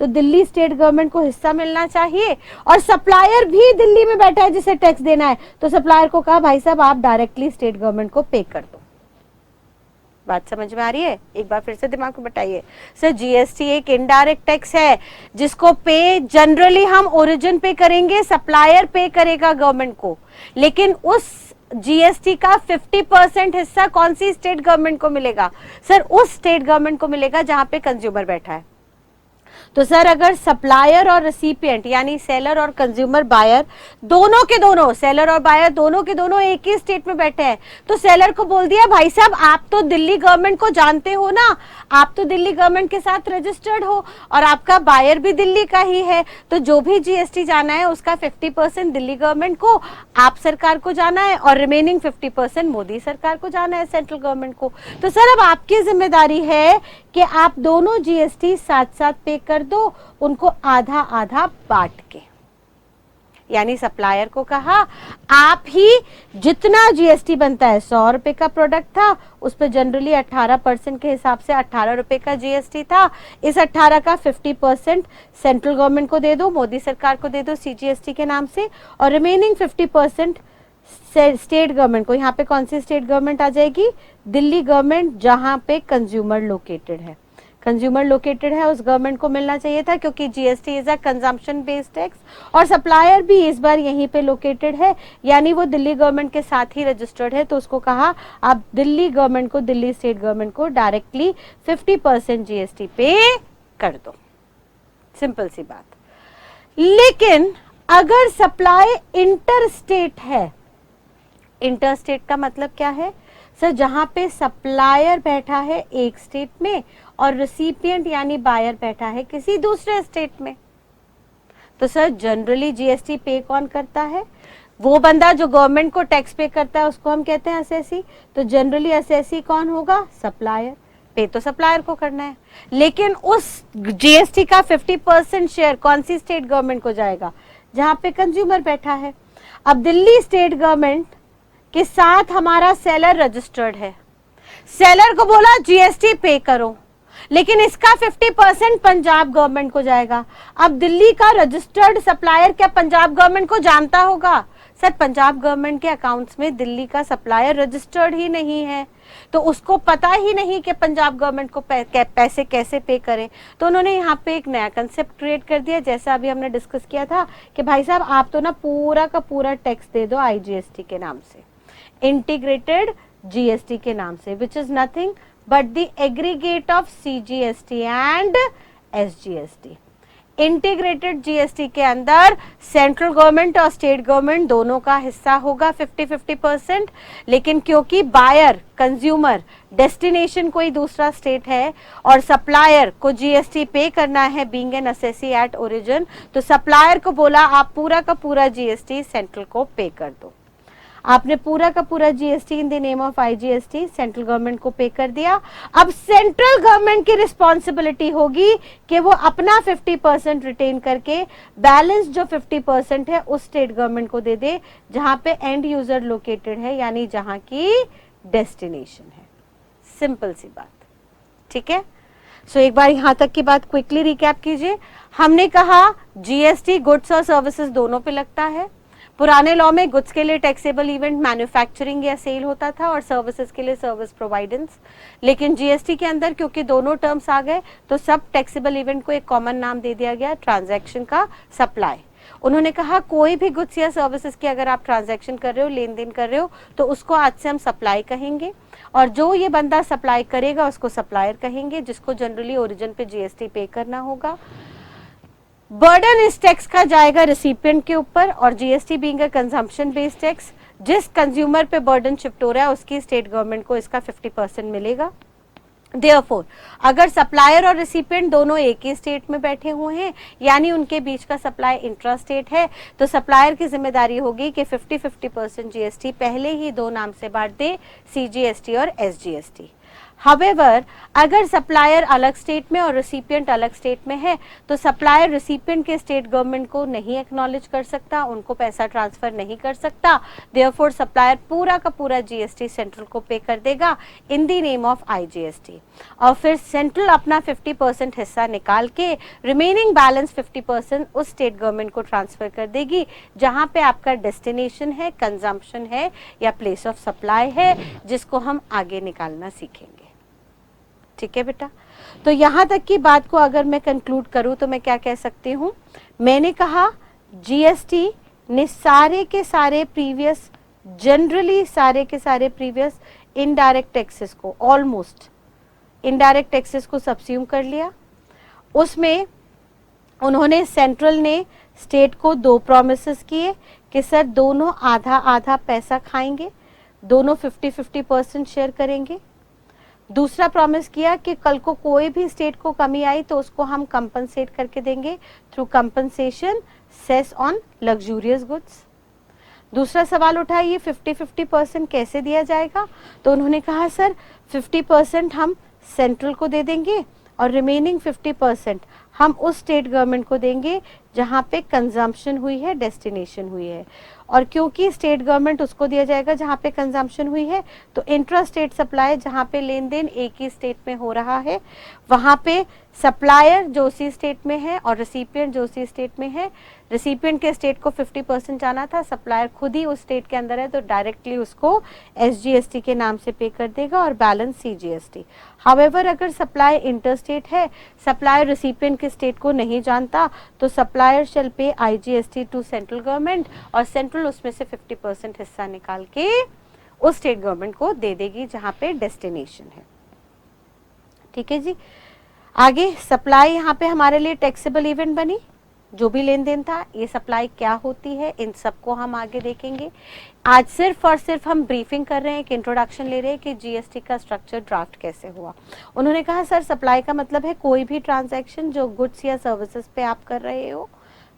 तो दिल्ली स्टेट गवर्नमेंट को हिस्सा मिलना चाहिए, और सप्लायर भी दिल्ली में बैठा है जिसे टैक्स देना है, तो सप्लायर को कहा भाई साहब आप डायरेक्टली स्टेट गवर्नमेंट को पे कर दो। बात समझ में आ रही है? एक बार फिर से दिमाग में बताइए। सर जीएसटी एक इनडायरेक्ट टैक्स है जिसको पे जनरली हम ओरिजिन पे करेंगे, सप्लायर पे करेगा गवर्नमेंट को, लेकिन उस जीएसटी का 50% हिस्सा कौन सी स्टेट गवर्नमेंट को मिलेगा, सर उस स्टेट गवर्नमेंट को मिलेगा जहां पे कंज्यूमर बैठा है। तो सर अगर सप्लायर और रेसिपिएंट यानी सेलर और कंज्यूमर बायर दोनों के दोनों, सेलर और बायर दोनों के दोनों एक ही स्टेट में बैठे हैं, तो सेलर को बोल दिया भाई साहब आप तो दिल्ली गवर्नमेंट को जानते हो ना, आप तो दिल्ली गवर्नमेंट के साथ रजिस्टर्ड हो और आपका बायर भी दिल्ली का ही है, तो जो भी जीएसटी जाना है उसका 50% दिल्ली गवर्नमेंट को, आप सरकार को जाना है, और रिमेनिंग 50% मोदी सरकार को जाना है, सेंट्रल गवर्नमेंट को। तो सर अब आपकी जिम्मेदारी है कि आप दोनों जीएसटी साथ साथ पे कर दो, उनको आधा आधा बांट के। यानी सप्लायर को कहा आप ही जितना जीएसटी बनता है, 100 रुपए का प्रोडक्ट था उस पर जनरली 18% के हिसाब से 18 रुपए का जीएसटी था, इस 18 का 50% सेंट्रल गवर्नमेंट को दे दो, मोदी सरकार को दे दो सीजीएसटी के नाम से, और रिमेनिंग 50% स्टेट गवर्नमेंट को। यहाँ पे कौन सी स्टेट गवर्नमेंट आ जाएगी, दिल्ली गवर्नमेंट, जहां पे कंज्यूमर लोकेटेड है। कंज्यूमर लोकेटेड है उस गवर्नमेंट को मिलना चाहिए था, क्योंकि GST is a consumption based tax, और सप्लायर भी इस बार यहीं पे लोकेटेड है, यानी वो दिल्ली गवर्नमेंट के साथ ही रजिस्टर्ड है, तो उसको कहा आप दिल्ली गवर्नमेंट को, दिल्ली स्टेट गवर्नमेंट को डायरेक्टली 50% जीएसटी पे कर दो। सिंपल सी बात। लेकिन अगर सप्लाई इंटर स्टेट है, इंटर स्टेट का मतलब क्या है, सर जहां पे सप्लायर बैठा है एक स्टेट में और रिसिपिएंट यानी बायर बैठा है किसी दूसरे स्टेट में, तो सर जनरली जीएसटी पे कौन करता है, वो बंदा जो गवर्नमेंट को टैक्स पे करता है उसको हम कहते हैं असेसी। तो जनरली असेसी कौन होगा, सप्लायर, पे तो सप्लायर को करना है, लेकिन उस जीएसटी का 50% शेयर कौन सी स्टेट गवर्नमेंट को जाएगा, जहां पे कंज्यूमर बैठा है। अब दिल्ली स्टेट गवर्नमेंट के साथ हमारा सेलर रजिस्टर्ड है, सेलर को बोला जीएसटी पे करो, लेकिन इसका 50% पंजाब गवर्नमेंट को जाएगा। अब दिल्ली का रजिस्टर्ड सप्लायर क्या पंजाब गवर्नमेंट को जानता होगा, सर पंजाब गवर्नमेंट के अकाउंट्स में दिल्ली का सप्लायर रजिस्टर्ड ही नहीं है, तो उसको पता ही नहीं कि पंजाब गवर्नमेंट को पैसे कैसे पे करें। तो उन्होंने यहाँ पे एक नया कंसेप्ट क्रिएट कर दिया, जैसा अभी हमने डिस्कस किया था कि भाई साहब आप तो ना पूरा का पूरा टैक्स दे दो आईजीएसटी के नाम से, इंटीग्रेटेड जीएसटी के नाम से, which is nothing but the aggregate of CGST and SGST. Integrated GST के अंदर सेंट्रल गवर्नमेंट और स्टेट गवर्नमेंट दोनों का हिस्सा होगा 50-50%, लेकिन क्योंकि बायर, कंज्यूमर, डेस्टिनेशन कोई दूसरा स्टेट है और सप्लायर को जीएसटी पे करना है being an assessee at origin, तो सप्लायर को बोला आप पूरा का पूरा जीएसटी सेंट्रल को पे कर दो। आपने पूरा का पूरा GST in the name of IGST central government को पे कर दिया। अब सेंट्रल गवर्नमेंट की रिस्पॉन्सिबिलिटी होगी कि वो अपना 50% रिटेन करके बैलेंस जो 50% है उस स्टेट गवर्नमेंट को दे दे जहां पे एंड यूजर लोकेटेड है, यानी जहां की डेस्टिनेशन है। सिंपल सी बात, ठीक है। सो एक बार यहां तक की बात क्विकली रिकैप कीजिए। हमने कहा जीएसटी गुड्स और सर्विसेज दोनों पे लगता है। पुराने लॉ में गुड्स के लिए टैक्सेबल इवेंट मैन्युफैक्चरिंग या सेल होता था और सर्विसेज के लिए सर्विस प्रोवाइडेंस, लेकिन जीएसटी के अंदर क्योंकि दोनों टर्म्स आ गए तो सब टैक्सेबल इवेंट को एक कॉमन नाम दे दिया गया, ट्रांजैक्शन का सप्लाई। उन्होंने कहा कोई भी गुड्स या सर्विसेज की अगर आप ट्रांजैक्शन कर रहे हो, लेन देन कर रहे हो, तो उसको आज से हम सप्लाई कहेंगे, और जो ये बंदा सप्लाई करेगा उसको सप्लायर कहेंगे, जिसको जनरली ओरिजिन पे जीएसटी पे करना होगा। बर्डन इस टैक्स का जाएगा रिसिपिएंट के ऊपर, और GST being a consumption based tax, जिस कंज्यूमर पे बर्डन शिफ्ट हो रहा है उसकी स्टेट गवर्नमेंट को इसका 50% मिलेगा। Therefore, अगर सप्लायर और रिसिपिएंट दोनों एक ही स्टेट में बैठे हुए हैं, यानी उनके बीच का सप्लाई इंट्रा स्टेट है, तो सप्लायर की जिम्मेदारी होगी कि 50-50% जीएसटी पहले ही दो नाम से बांट दे, सीजीएसटी और एसजीएसटी। हावेवर, अगर सप्लायर अलग स्टेट में और रिसिपिएंट अलग स्टेट में है, तो सप्लायर रिसिपिएंट के स्टेट गवर्नमेंट को नहीं एक्नॉलेज कर सकता, उनको पैसा ट्रांसफर नहीं कर सकता। देयरफॉर सप्लायर पूरा का पूरा जीएसटी सेंट्रल को पे कर देगा इन द नेम ऑफ आईजीएसटी, और फिर सेंट्रल अपना 50% हिस्सा निकाल के रिमेनिंग बैलेंस 50% उस स्टेट गवर्नमेंट को ट्रांसफर कर देगी जहां पे आपका डेस्टिनेशन है, कंजम्पशन है या प्लेस ऑफ सप्लाई है, जिसको हम आगे निकालना सीखेंगे। ठीक है बेटा, तो यहां तक की बात को अगर मैं कंक्लूड करूं तो मैं क्या कह सकती हूं, मैंने कहा जीएसटी ने सारे के सारे प्रीवियस, जनरली सारे के सारे प्रीवियस इनडायरेक्ट टैक्सेस को, ऑलमोस्ट इनडायरेक्ट टैक्सेस को सब्स्यूम कर लिया। उसमें उन्होंने, सेंट्रल ने स्टेट को 2 प्रॉमिसेस किए कि सर दोनों आधा आधा पैसा खाएंगे, दोनों 50-50% शेयर करेंगे। दूसरा प्रॉमिस किया कि कल को कोई भी स्टेट को कमी आई तो उसको हम कंपनसेट करके देंगे through compensation cess on luxurious goods. दूसरा सवाल उठा, ये 50-50% कैसे दिया जाएगा, तो उन्होंने कहा सर 50% हम सेंट्रल को दे देंगे और रिमेनिंग 50% हम उस स्टेट गवर्नमेंट को देंगे जहां पे कंजम्पशन हुई है, डेस्टिनेशन हुई है। और क्योंकि स्टेट गवर्नमेंट उसको दिया जाएगा जहां पे कंजम्पशन हुई है, तो इंट्रा स्टेट सप्लाई जहां पे लेन देन एक ही स्टेट में हो रहा है, वहां पे सप्लायर जो उसी स्टेट में है और रिसिपिएंट जो उसी स्टेट में है, रिसिपिएंट के स्टेट को 50% जाना था, सप्लायर खुद ही उस स्टेट के अंदर है तो डायरेक्टली उसको एसजीएसटी के नाम से पे कर देगा और बैलेंस सीजीएसटी। हावेवर, अगर सप्लाई इंटर स्टेट है, सप्लायर रिसिपिएंट के स्टेट को नहीं जानता, तो सप्लायर शैल पे आईजीएसटी टू सेंट्रल गवर्नमेंट, और सेंट्रल उसमें से 50% हिस्सा निकाल के उस स्टेट गवर्नमेंट को दे देगी जहां पे डेस्टिनेशन है। ठीक है जी, आगे सप्लाई यहाँ पे हमारे लिए टैक्सेबल इवेंट बनी, जो भी लेन देन था, ये सप्लाई क्या होती है, इन सबको हम आगे देखेंगे। आज सिर्फ और सिर्फ हम ब्रीफिंग कर रहे हैं, एक इंट्रोडक्शन ले रहे हैं कि जीएसटी का स्ट्रक्चर ड्राफ्ट कैसे हुआ। उन्होंने कहा सर सप्लाई का मतलब है कोई भी ट्रांजैक्शन जो गुड्स या सर्विसेज पे आप कर रहे हो,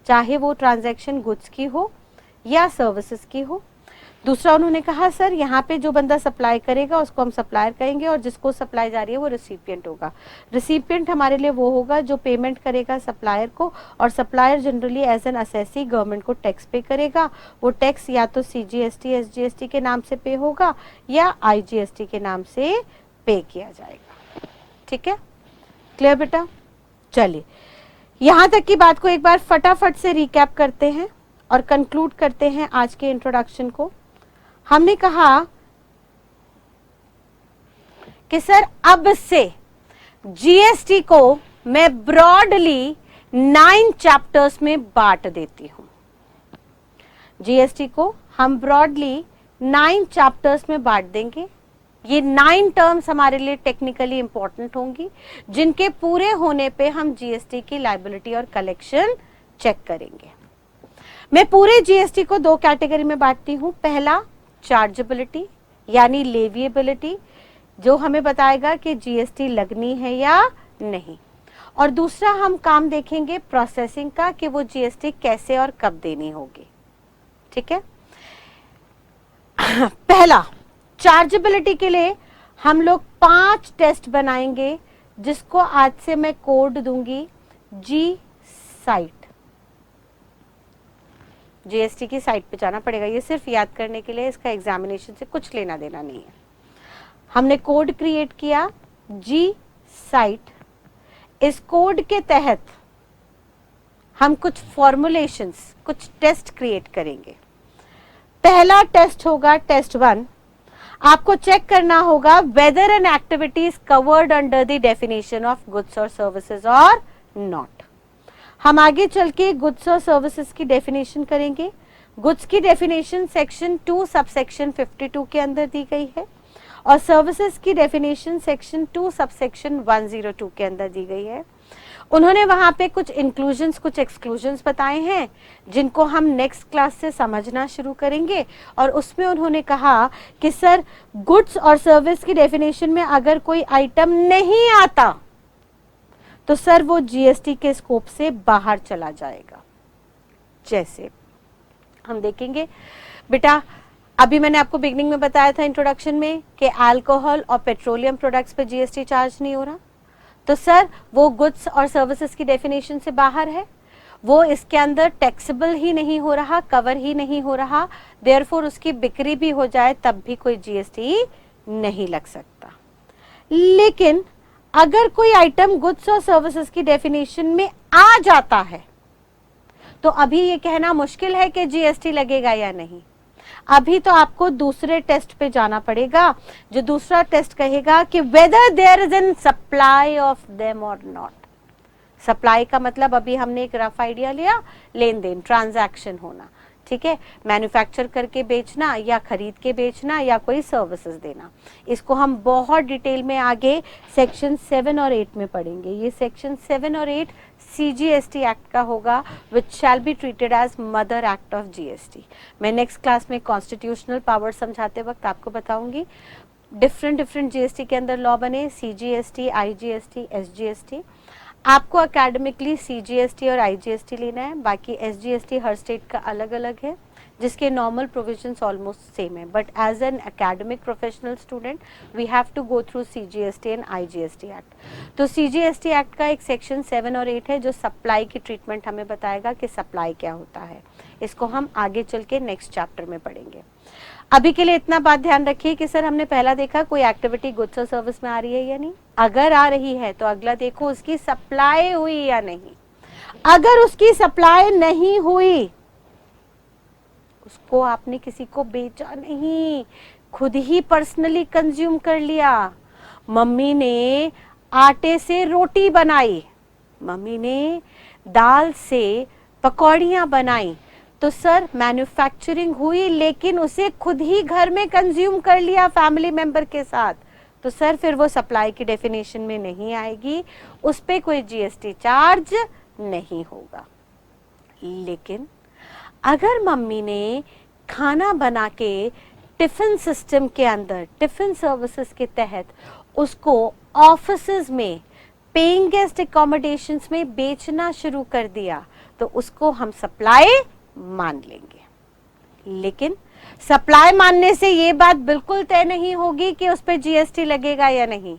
चाहे वो ट्रांजैक्शन गुड्स की हो या सर्विसेज की हो। दूसरा उन्होंने कहा सर यहाँ पे जो बंदा सप्लाई करेगा उसको हम सप्लायर कहेंगे, और जिसको सप्लाई जा रही है वो रिसिपिएंट होगा। रिसिपिएंट हमारे लिए वो होगा जो पेमेंट करेगा सप्लायर को, और supplier generally as an assessee government को टैक्स पे करेगा। वो टैक्स या तो सीजीएसटी एसजीएसटी के नाम से पे होगा या आईजीएसटी के नाम से पे किया जाएगा। ठीक है, क्लियर बेटा? चलिए यहाँ तक की बात को एक बार फटाफट से रिकैप करते हैं और कंक्लूड करते हैं आज के इंट्रोडक्शन को। हमने कहा कि सर अब से जीएसटी को मैं ब्रॉडली 9 चैप्टर्स में बांट देती हूं। जीएसटी को हम ब्रॉडली 9 चैप्टर्स में बांट देंगे। ये 9 टर्म्स हमारे लिए टेक्निकली इंपॉर्टेंट होंगी, जिनके पूरे होने पे हम जीएसटी की लायबिलिटी और कलेक्शन चेक करेंगे। मैं पूरे जीएसटी को 2 कैटेगरी में बांटती हूं। पहला चार्जेबिलिटी यानी लेविएबिलिटी, जो हमें बताएगा कि जीएसटी लगनी है या नहीं, और दूसरा हम काम देखेंगे प्रोसेसिंग का कि वो जीएसटी कैसे और कब देनी होगी। ठीक है, पहला चार्जेबिलिटी के लिए हम लोग 5 टेस्ट बनाएंगे, जिसको आज से मैं कोड दूंगी जी साइट। जीएसटी की साइट पे जाना पड़ेगा, ये सिर्फ याद करने के लिए, इसका एग्जामिनेशन से कुछ लेना देना नहीं है। हमने कोड क्रिएट किया जी साइट। इस कोड के तहत हम कुछ फॉर्मुलेशंस, कुछ टेस्ट क्रिएट करेंगे। पहला टेस्ट होगा टेस्ट 1। आपको चेक करना होगा whether an activity is covered under the definition of goods और सर्विसेज और नॉट। हम आगे चल के गुड्स और सर्विसेज की डेफिनेशन करेंगे। गुड्स की डेफिनेशन सेक्शन 2 सबसेक्शन 52 के अंदर दी गई है और सर्विसेज की डेफिनेशन सेक्शन 2 सबसेक्शन 102 के अंदर दी गई है। उन्होंने वहां पे कुछ इंक्लूजन्स कुछ एक्सक्लूजन्स बताए हैं जिनको हम नेक्स्ट क्लास से समझना शुरू करेंगे। और उसमें उन्होंने कहा कि सर गुड्स और सर्विस की डेफिनेशन में अगर कोई आइटम नहीं आता तो सर वो जीएसटी के स्कोप से बाहर चला जाएगा। जैसे हम देखेंगे बेटा, अभी मैंने आपको बिगनिंग में बताया था इंट्रोडक्शन में कि अल्कोहल और पेट्रोलियम प्रोडक्ट्स पे जीएसटी चार्ज नहीं हो रहा, तो सर वो गुड्स और सर्विसेज की डेफिनेशन से बाहर है, वो इसके अंदर टैक्सेबल ही नहीं हो रहा, कवर ही नहीं हो रहा, देयरफॉर उसकी बिक्री भी हो जाए तब भी कोई जीएसटी नहीं लग सकता। लेकिन अगर कोई आइटम गुड्स और सर्विसेज की डेफिनेशन में आ जाता है तो अभी ये कहना मुश्किल है कि जीएसटी लगेगा या नहीं। अभी तो आपको दूसरे टेस्ट पे जाना पड़ेगा, जो दूसरा टेस्ट कहेगा कि whether there is an supply of them और नॉट। सप्लाई का मतलब अभी हमने एक रफ आइडिया लिया, लेन देन, ट्रांजैक्शन होना, ठीक है, मैन्युफैक्चर करके बेचना या खरीद के बेचना या कोई सर्विसेज देना। इसको हम बहुत डिटेल में आगे सेक्शन 7 और 8 में पढ़ेंगे। ये सेक्शन 7 और 8 CGST एक्ट का होगा, which shall be treated as mother act of GST। मैं नेक्स्ट क्लास में कॉन्स्टिट्यूशनल पावर समझाते वक्त आपको बताऊंगी डिफरेंट GST के अंदर लॉ बने, CGST, IGST, SGST। आपको एकेडमिकली CGST और IGST लेना है, बाकी SGST हर स्टेट का अलग अलग है, जिसके नॉर्मल प्रोविजंस ऑलमोस्ट सेम है, but as an academic professional student we have to go through CGST and IGST act. तो CGST एक्ट का एक सेक्शन 7 और 8 है जो सप्लाई की ट्रीटमेंट हमें बताएगा कि सप्लाई क्या होता है। इसको हम आगे चल के नेक्स्ट चैप्टर में पढ़ेंगे। अभी के लिए इतना बात ध्यान रखिए कि सर हमने पहला देखा कोई एक्टिविटी गुड्स और सर्विस में आ रही है या नहीं, अगर आ रही है तो अगला देखो उसकी सप्लाई हुई या नहीं। अगर उसकी सप्लाई नहीं हुई, उसको आपने किसी को बेचा नहीं, खुद ही पर्सनली कंज्यूम कर लिया। मम्मी ने आटे से रोटी बनाई, मम्मी ने दाल से पकौड़ियां बनाई, तो सर मैन्युफैक्चरिंग हुई लेकिन उसे खुद ही घर में कंज्यूम कर लिया फैमिली मेंबर के साथ, तो सर फिर वो सप्लाई की डेफिनेशन में नहीं आएगी, उस पे कोई जीएसटी चार्ज नहीं होगा। लेकिन अगर मम्मी ने खाना बना के टिफिन सिस्टम के अंदर, टिफिन सर्विसेज के तहत उसको ऑफिसेज में, पेइंग गेस्ट अकोमोडेशंस में बेचना शुरू कर दिया, तो उसको हम सप्लाई मान लेंगे। लेकिन सप्लाई मानने से ये बात बिल्कुल तय नहीं होगी कि उस पर जीएसटी लगेगा या नहीं।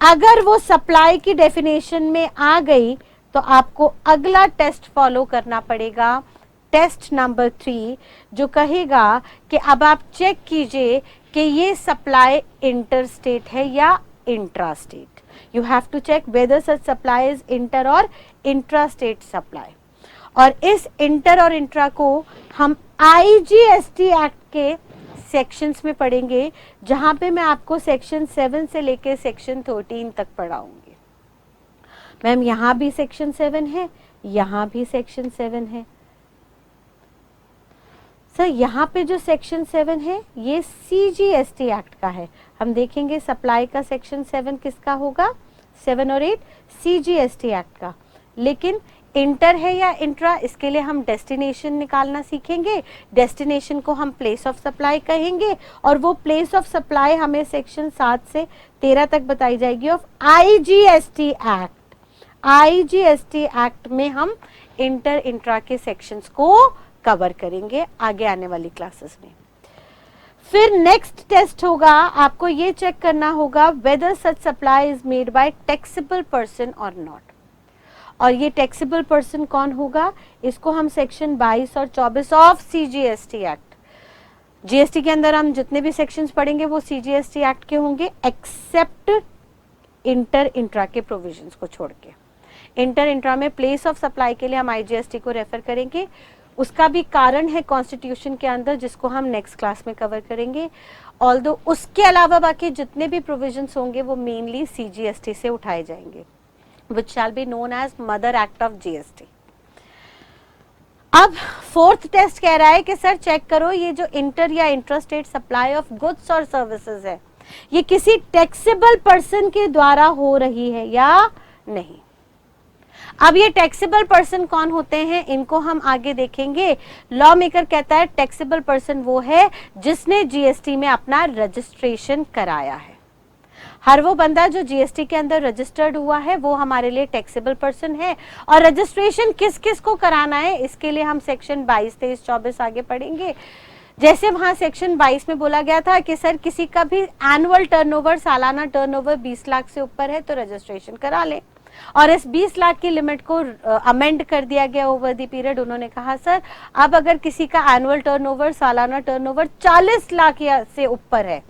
अगर वो सप्लाई की डेफिनेशन में आ गई तो आपको अगला टेस्ट फॉलो करना पड़ेगा, टेस्ट नंबर 3, जो कहेगा कि अब आप चेक कीजिए कि ये सप्लाई इंटर स्टेट है या intra state. You have to check whether such supply is inter और इंट्रा स्टेट सप्लाई। और इस इंटर और इंट्रा को हम IGST एक्ट के सेक्शंस में पढ़ेंगे, जहां पे मैं आपको सेक्शन 7 से लेके सेक्शन 13 तक पढ़ाऊंगी। मैम यहां भी सेक्शन 7 है, यहां भी सेक्शन 7 है। सर यहाँ पे जो सेक्शन 7 है ये CGST एक्ट का है। हम देखेंगे सप्लाई का सेक्शन 7 किसका होगा, 7 और 8 CGST एक्ट का। लेकिन इंटर है या इंट्रा, इसके लिए हम डेस्टिनेशन निकालना सीखेंगे। डेस्टिनेशन को हम प्लेस ऑफ सप्लाई कहेंगे और वो प्लेस ऑफ सप्लाई हमें सेक्शन 7 से 13 तक बताई जाएगी of IGST act. IGST act में हम इंटर इंट्रा के सेक्शंस को कवर करेंगे आगे आने वाली क्लासेस में। फिर नेक्स्ट टेस्ट होगा, आपको ये चेक करना होगा whether such supply is made by taxable person और नॉट। और ये टैक्सेबल पर्सन कौन होगा, इसको हम सेक्शन 22 और 24 ऑफ CGST एक्ट, जीएसटी के अंदर हम जितने भी सेक्शंस पढ़ेंगे वो CGST एक्ट के होंगे, एक्सेप्ट इंटर इंट्रा के प्रोविजंस को छोड़ के। इंटर इंट्रा में प्लेस ऑफ सप्लाई के लिए हम IGST को रेफर करेंगे, उसका भी कारण है कॉन्स्टिट्यूशन के अंदर जिसको हम नेक्स्ट क्लास में कवर करेंगे। ऑल्दो उसके अलावा बाकी जितने भी प्रोविजंस होंगे वो मेनली CGST से उठाए जाएंगे, which shall be known as Mother Act of GST। अब फोर्थ टेस्ट कह रहा है कि सर चेक करो ये जो इंटर या इंट्रास्टेट सप्लाई ऑफ गुड्स और सर्विसेज है ये किसी टैक्सेबल पर्सन के द्वारा हो रही है या नहीं। अब ये टैक्सेबल पर्सन कौन होते हैं इनको हम आगे देखेंगे। लॉ मेकर कहता है टैक्सेबल पर्सन वो है जिसने जीएसटी में अपना रजिस्ट्रेशन कराया है। हर वो बंदा जो जीएसटी के अंदर रजिस्टर्ड हुआ है वो हमारे लिए टैक्सेबल पर्सन है। और रजिस्ट्रेशन किस किस को कराना है इसके लिए हम सेक्शन 22, 23, 24 आगे पढ़ेंगे। जैसे वहां सेक्शन 22 में बोला गया था कि सर किसी का भी एनुअल टर्नओवर, सालाना टर्नओवर 20 लाख से ऊपर है तो रजिस्ट्रेशन करा ले। और इस 20 लाख की लिमिट को अमेंड कर दिया गया ओवर द पीरियड। उन्होंने कहा सर अब अगर किसी का एनुअल टर्नओवर, सालाना टर्नओवर 40 लाख या से ऊपर है,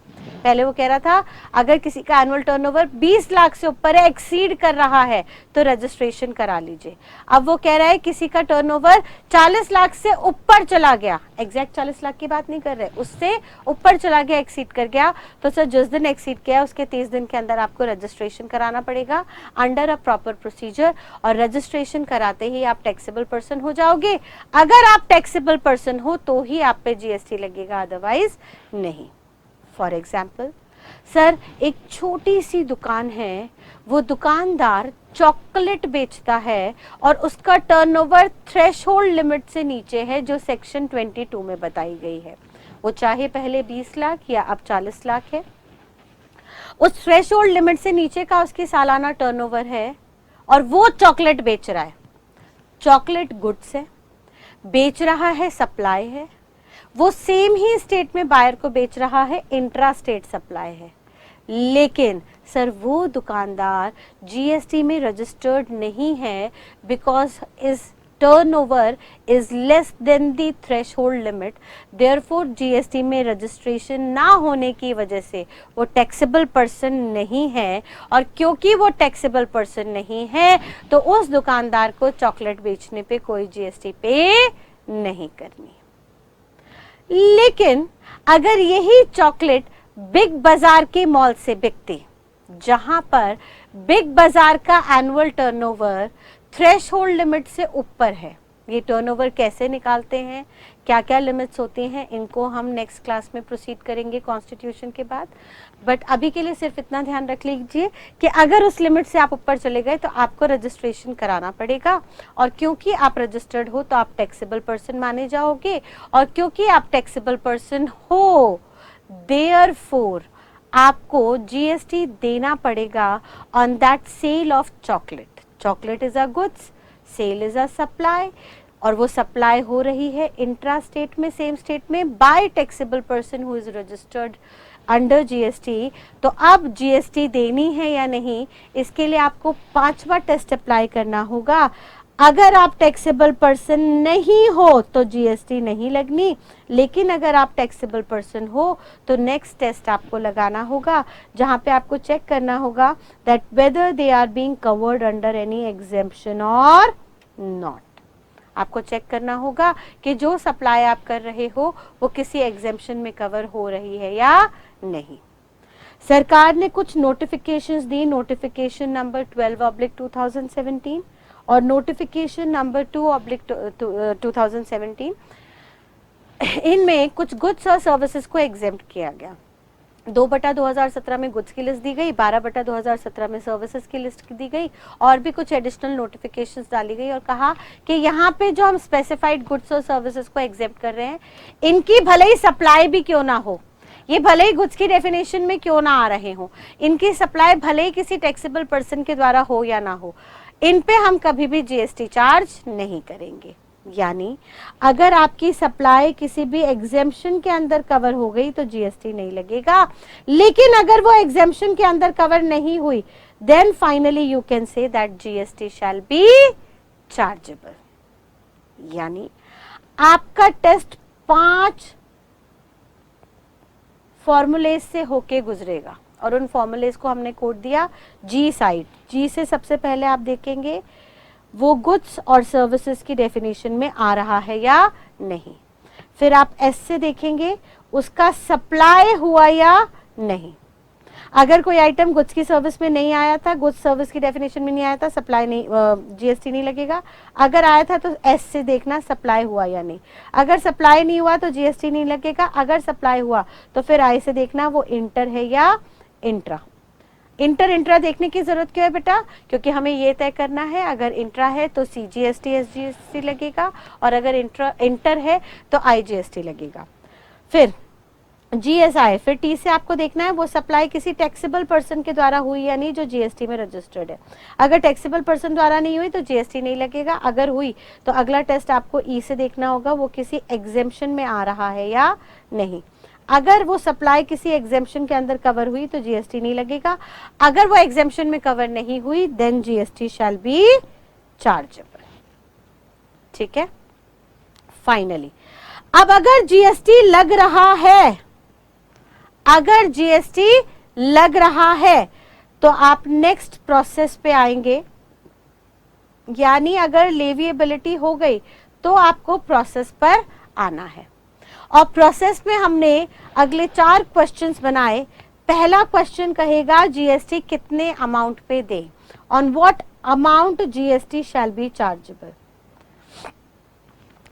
पहले वो कह रहा था अगर किसी का एनुअल टर्नओवर 20 लाख से ऊपर है, एक्सीड कर रहा है तो रजिस्ट्रेशन करा लीजिए। अब वो कह रहा है किसी का टर्नओवर 40 लाख से ऊपर चला गया, एग्जैक्ट 40 लाख की बात नहीं कर रहे, उससे ऊपर चला गया, एक्सीड कर गया, तो सर जिस दिन एक्सीड किया उसके 30 दिन के अंदर आपको रजिस्ट्रेशन कराना पड़ेगा अंडर अ प्रॉपर प्रोसीजर। और रजिस्ट्रेशन कराते ही आप टैक्सेबल पर्सन हो जाओगे। अगर आप टैक्सेबल पर्सन हो तो ही आप पे जीएसटी लगेगा, अदरवाइज नहीं। फॉर एग्जाम्पल सर एक छोटी सी दुकान है, वो दुकानदार चॉकलेट बेचता है और उसका टर्नओवर थ्रेशहोल्ड लिमिट से नीचे है जो सेक्शन 22 में बताई गई है। वो चाहे पहले 20 लाख या अब 40 लाख है, उस थ्रेशहोल्ड लिमिट से नीचे का उसकी सालाना टर्नओवर है और वो चॉकलेट बेच रहा है। चॉकलेट गुड्स है, बेच रहा है, सप्लाई है, वो सेम ही स्टेट में बायर को बेच रहा है, इंट्रा स्टेट सप्लाई है। लेकिन सर वो दुकानदार जीएसटी में रजिस्टर्ड नहीं है because is turnover is less than the threshold limit, therefore GST में रजिस्ट्रेशन ना होने की वजह से वो टैक्सेबल पर्सन नहीं है। और क्योंकि वो टैक्सेबल पर्सन नहीं है तो उस दुकानदार को चॉकलेट बेचने पे कोई जीएसटी पे नहीं करनी। लेकिन अगर यही चॉकलेट बिग बाजार के मॉल से बिकती, जहां पर बिग बाजार का एनुअल टर्नओवर थ्रेशहोल्ड लिमिट से ऊपर है, ये टर्नओवर कैसे निकालते हैं, क्या क्या लिमिट्स होती हैं, इनको हम नेक्स्ट क्लास में प्रोसीड करेंगे कॉन्स्टिट्यूशन के बाद। बट अभी के लिए सिर्फ इतना ध्यान रख लीजिए कि अगर उस लिमिट से आप ऊपर चले गए तो आपको रजिस्ट्रेशन कराना पड़ेगा। और क्योंकि आप रजिस्टर्ड हो तो आप टैक्सेबल पर्सन माने जाओगे, और क्योंकि आप टैक्सेबल पर्सन हो देयरफॉर आपको जीएसटी देना पड़ेगा on that sale of chocolate. Chocolate is a goods, sale is a supply, और वो सप्लाई हो रही है इंट्रा स्टेट में, सेम स्टेट में, by taxable person who is registered under GST. तो अब जीएसटी देनी है या नहीं, इसके लिए आपको 5वां टेस्ट अप्लाई करना होगा। अगर आप टैक्सेबल पर्सन नहीं हो तो जीएसटी नहीं लगनी, लेकिन अगर आप टैक्सेबल पर्सन हो तो नेक्स्ट टेस्ट आपको लगाना होगा, जहां पे आपको चेक करना होगा that whether they are being covered under any exemption और नॉट। आपको चेक करना होगा कि जो सप्लाई आप कर रहे हो वो किसी एग्जेम्पशन में कवर हो रही है या नहीं। सरकार ने कुछ नोटिफिकेशंस दी, नोटिफिकेशन नंबर 12/2017 और नोटिफिकेशन नंबर 2/2017। इनमें कुछ गुड्स और सर्विसेज को एग्जेम्प्ट किया गया। 2/2017 में गुड्स की लिस्ट दी गई, 12/2017 में सर्विसेज की लिस्ट दी गई, और भी कुछ एडिशनल नोटिफिकेशंस डाली गई और कहा कि यहाँ पे जो हम स्पेसिफाइड गुड्स और सर्विसेज को एग्जेम्प्ट कर रहे हैं, इनकी भले ही सप्लाई भी क्यों ना हो, ये भले ही गुड्स की डेफिनेशन में क्यों ना आ रहे हो, इनकी सप्लाई भले ही किसी टैक्सेबल पर्सन के द्वारा हो या ना हो, इन पे हम कभी भी जीएसटी चार्ज नहीं करेंगे। यानी अगर आपकी सप्लाई किसी भी एग्जेम्पशन के अंदर कवर हो गई तो जीएसटी नहीं लगेगा, लेकिन अगर वो एग्जेम्पशन के अंदर कवर नहीं हुई then finally you can say that GST shall be chargeable. यानी आपका टेस्ट 5 फॉर्मूलेज से होके गुजरेगा और उन फॉर्मूलेज को हमने कोड दिया जी साइड। जी से सबसे पहले आप देखेंगे वो गुड्स और सर्विसेज की डेफिनेशन में आ रहा है या नहीं, फिर आप एस से देखेंगे उसका सप्लाई हुआ या नहीं। अगर कोई आइटम गुड्स की सर्विस में नहीं आया था, गुड्स सर्विस की डेफिनेशन में नहीं आया था, सप्लाई नहीं, जीएसटी नहीं लगेगा। अगर आया था तो एस से देखना सप्लाई हुआ या नहीं। अगर सप्लाई नहीं हुआ तो जीएसटी नहीं लगेगा। अगर सप्लाई हुआ तो फिर आई से देखना वो इंटर है या इंट्रा। इंटर इंट्रा देखने की जरूरत क्यों है बेटा? क्योंकि हमें ये तय करना है, अगर इंट्रा है तो सीजीएसटी एसजीएसटी लगेगा, और अगर इंटर है तो आईजीएसटी लगेगा। फिर जीएसआई, फिर टी से आपको देखना है वो सप्लाई किसी टैक्सेबल पर्सन के द्वारा हुई या नहीं जो जीएसटी में रजिस्टर्ड है। अगर टैक्सेबल पर्सन द्वारा नहीं हुई तो जीएसटी नहीं लगेगा। अगर हुई तो अगला टेस्ट आपको ई से देखना होगा वो किसी एग्जेम्पशन में आ रहा है या नहीं। अगर वो सप्लाई किसी एग्जेम्पशन के अंदर कवर हुई तो जीएसटी नहीं लगेगा। अगर वो एग्जेम्पशन में कवर नहीं हुई then GST shall be chargeable. ठीक है। फाइनली अब अगर जीएसटी लग रहा है, अगर जीएसटी लग रहा है तो आप नेक्स्ट प्रोसेस पे आएंगे, यानी अगर लेविएबिलिटी हो गई तो आपको प्रोसेस पर आना है। और प्रोसेस में हमने अगले 4 क्वेश्चंस बनाए। पहला क्वेश्चन कहेगा जीएसटी कितने अमाउंट पे दे, on what amount GST shall be chargeable.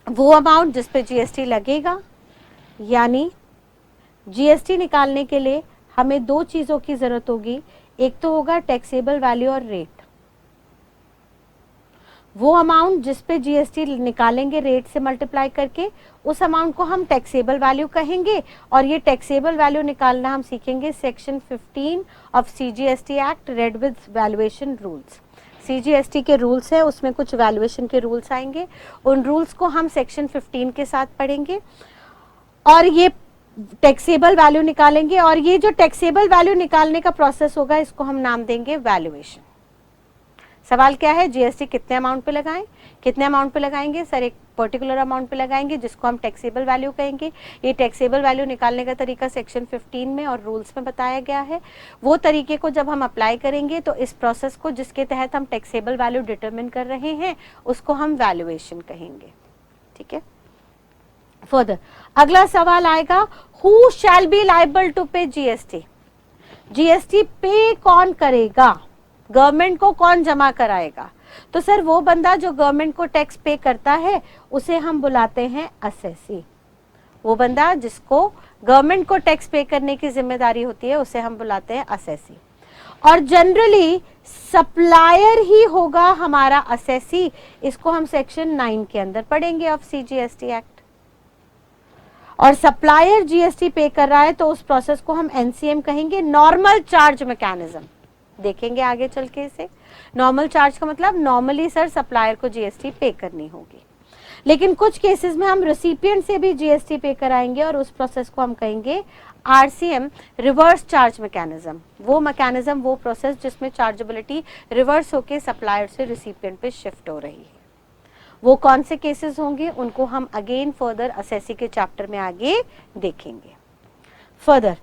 वो अमाउंट जिस पे जीएसटी लगेगा, यानी जीएसटी निकालने के लिए हमें 2 चीजों की जरूरत होगी। एक तो होगा टैक्सेबल वैल्यू और रेट। वो अमाउंट जिस पे जीएसटी निकालेंगे रेट से मल्टीप्लाई करके, उस अमाउंट को हम टैक्सेबल वैल्यू कहेंगे। और ये टैक्सेबल वैल्यू निकालना हम सीखेंगे section 15 of CGST act read with valuation rules. CGST के रूल्स है, उसमें कुछ वैल्यूएशन के रूल्स आएंगे, उन रूल्स को हम सेक्शन 15 के साथ पढ़ेंगे और ये टैक्सेबल वैल्यू निकालेंगे। और ये जो टैक्सेबल वैल्यू निकालने का प्रोसेस होगा इसको हम नाम देंगे वैल्यूएशन। सवाल क्या है? जीएसटी कितने अमाउंट पे लगाएं? कितने अमाउंट पे लगाएंगे सर? एक पर्टिकुलर अमाउंट पे लगाएंगे जिसको हम टैक्सेबल वैल्यू कहेंगे। ये टैक्सेबल वैल्यू निकालने का तरीका सेक्शन 15 में और रूल्स में बताया गया है। वो तरीके को जब हम अप्लाई करेंगे तो इस प्रोसेस को जिसके तहत हम टैक्सेबल वैल्यू डिटरमिन कर रहे हैं उसको हम वैल्यूएशन कहेंगे। ठीक है। फर्दर अगला सवाल आएगा, who shall be liable to pay GST. GST pay कौन करेगा? गवर्नमेंट को कौन जमा कराएगा? तो सर वो बंदा जो गवर्नमेंट को टैक्स पे करता है उसे हम बुलाते हैं असेसी। वो बंदा जिसको गवर्नमेंट को टैक्स पे करने की जिम्मेदारी होती है उसे हम बुलाते हैं असेसी। और जनरली सप्लायर ही होगा हमारा असेसी। इसको हम सेक्शन 9 के अंदर पढ़ेंगे ऑफ सीजीएसटी एक्ट। और सप्लायर जीएसटी पे कर रहा है तो उस प्रोसेस को हम एनसीएम कहेंगे, नॉर्मल चार्ज मैकेनिज्म। देखेंगे आगे चल के इसे। नॉर्मल चार्ज का मतलब नॉर्मली सर सप्लायर को जीएसटी पे करनी होगी, लेकिन कुछ केसेस में हम रेसिपिएंट से भी जीएसटी पे कराएंगे और उस प्रोसेस को हम कहेंगे आरसीएम, रिवर्स चार्ज मैकेनिज्म। वो मैकेनिज्म, वो प्रोसेस जिसमें चार्जेबिलिटी रिवर्स होके सप्लायर से रेसिपिएंट पे शिफ्ट हो रही है। वो कौन से केसेस होंगे उनको हम अगेन फर्दर असेसी के चैप्टर में आगे देखेंगे। फर्दर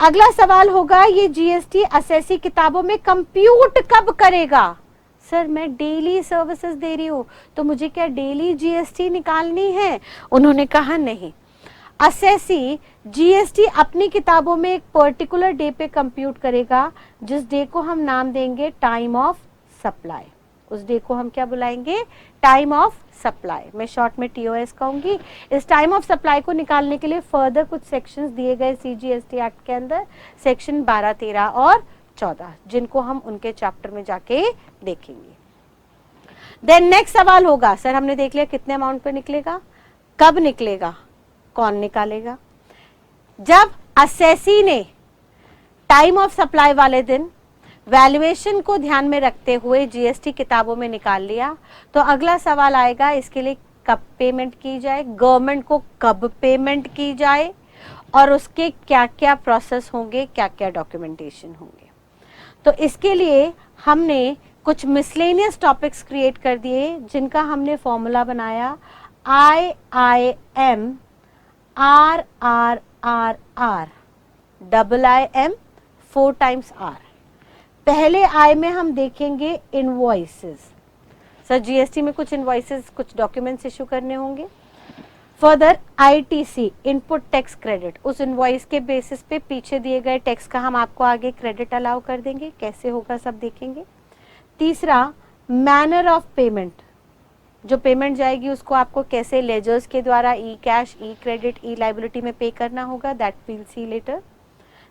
अगला सवाल होगा, ये जीएसटी असेसी किताबों में कंप्यूट कब करेगा? सर मैं डेली सर्विसेज दे रही हूँ तो मुझे क्या डेली जीएसटी निकालनी है? उन्होंने कहा नहीं, असेसी जीएसटी अपनी किताबों में एक पर्टिकुलर डे पे कंप्यूट करेगा जिस डे को हम नाम देंगे टाइम ऑफ सप्लाई। उस डे को हम क्या बुलाएंगे? Time of supply. मैं शॉर्ट में टीओएस कहूंगी। इस टाइम ऑफ सप्लाई को निकालने के लिए फर्दर कुछ सेक्शंस दिए गए सीजीएसटी एक्ट के अंदर, सेक्शन 12, 13 और 14, जिनको हम उनके चैप्टर में जाके देखेंगे। देन नेक्स्ट सवाल होगा, सर हमने देख लिया कितने अमाउंट पे निकलेगा, कब निकलेगा, कौन निकालेगा? जब असेसी ने टाइम ऑफ सप्लाई वाले दिन वैल्यूएशन को ध्यान में रखते हुए जीएसटी किताबों में निकाल लिया तो अगला सवाल आएगा इसके लिए कब पेमेंट की जाए, गवर्नमेंट को कब पेमेंट की जाए और उसके क्या क्या प्रोसेस होंगे, क्या क्या डॉक्यूमेंटेशन होंगे। तो इसके लिए हमने कुछ मिसलेनियस टॉपिक्स क्रिएट कर दिए जिनका हमने फॉर्मूला बनाया IIM RRRR IIM 4 times R। पहले आई में हम देखेंगे इनवॉइसेस। सर जीएसटी में कुछ इनवॉइसेस, कुछ डॉक्यूमेंट्स इशू करने होंगे। Further ITC input tax credit, उस इनवॉइस के बेसिस पे पीछे दिए गए टैक्स का हम आपको आगे क्रेडिट अलाउ कर देंगे, कैसे होगा सब देखेंगे। तीसरा मैनर ऑफ पेमेंट, जो पेमेंट जाएगी उसको आपको कैसे लेजर्स के द्वारा e cash, e credit, e liability में पे करना होगा, that will see later.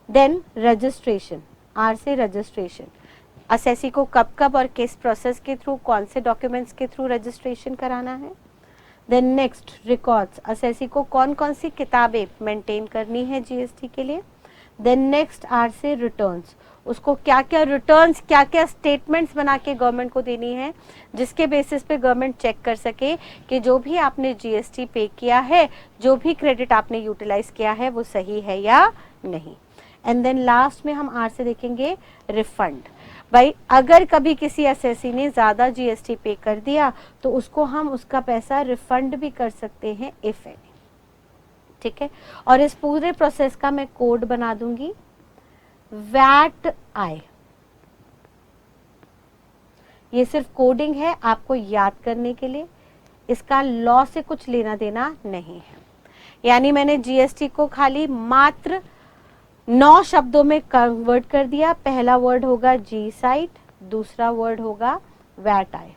Then registration, R से रजिस्ट्रेशन, असेसी को कब कब और किस प्रोसेस के थ्रू, कौन से डॉक्यूमेंट्स के थ्रू रजिस्ट्रेशन कराना है। देन नेक्स्ट रिकॉर्ड्स, असेसी को कौन कौन सी किताबें मेंटेन करनी है जीएसटी के लिए। देन नेक्स्ट आर से रिटर्न्स, उसको क्या क्या रिटर्न्स, क्या क्या स्टेटमेंट्स बना के गवर्नमेंट को देनी है, जिसके बेसिस पे गवर्नमेंट चेक कर सके कि जो भी आपने जीएसटी पे किया है, जो भी क्रेडिट आपने यूटिलाइज किया है वो सही है या नहीं। एंड देन लास्ट में हम आर से देखेंगे रिफंड। भाई अगर कभी किसी असेसी ने ज्यादा जीएसटी पे कर दिया तो उसको हम उसका पैसा रिफंड भी कर सकते हैं इफ एनी, ठीक है। और इस पूरे प्रोसेस का मैं कोड बना दूंगी वैट आई, ये सिर्फ कोडिंग है आपको याद करने के लिए, इसका लॉ से कुछ लेना देना नहीं है। यानी मैंने जीएसटी को खाली मात्र 9 शब्दों में कन्वर्ट कर दिया। पहला वर्ड होगा जी साइट, दूसरा वर्ड होगा वैट आई।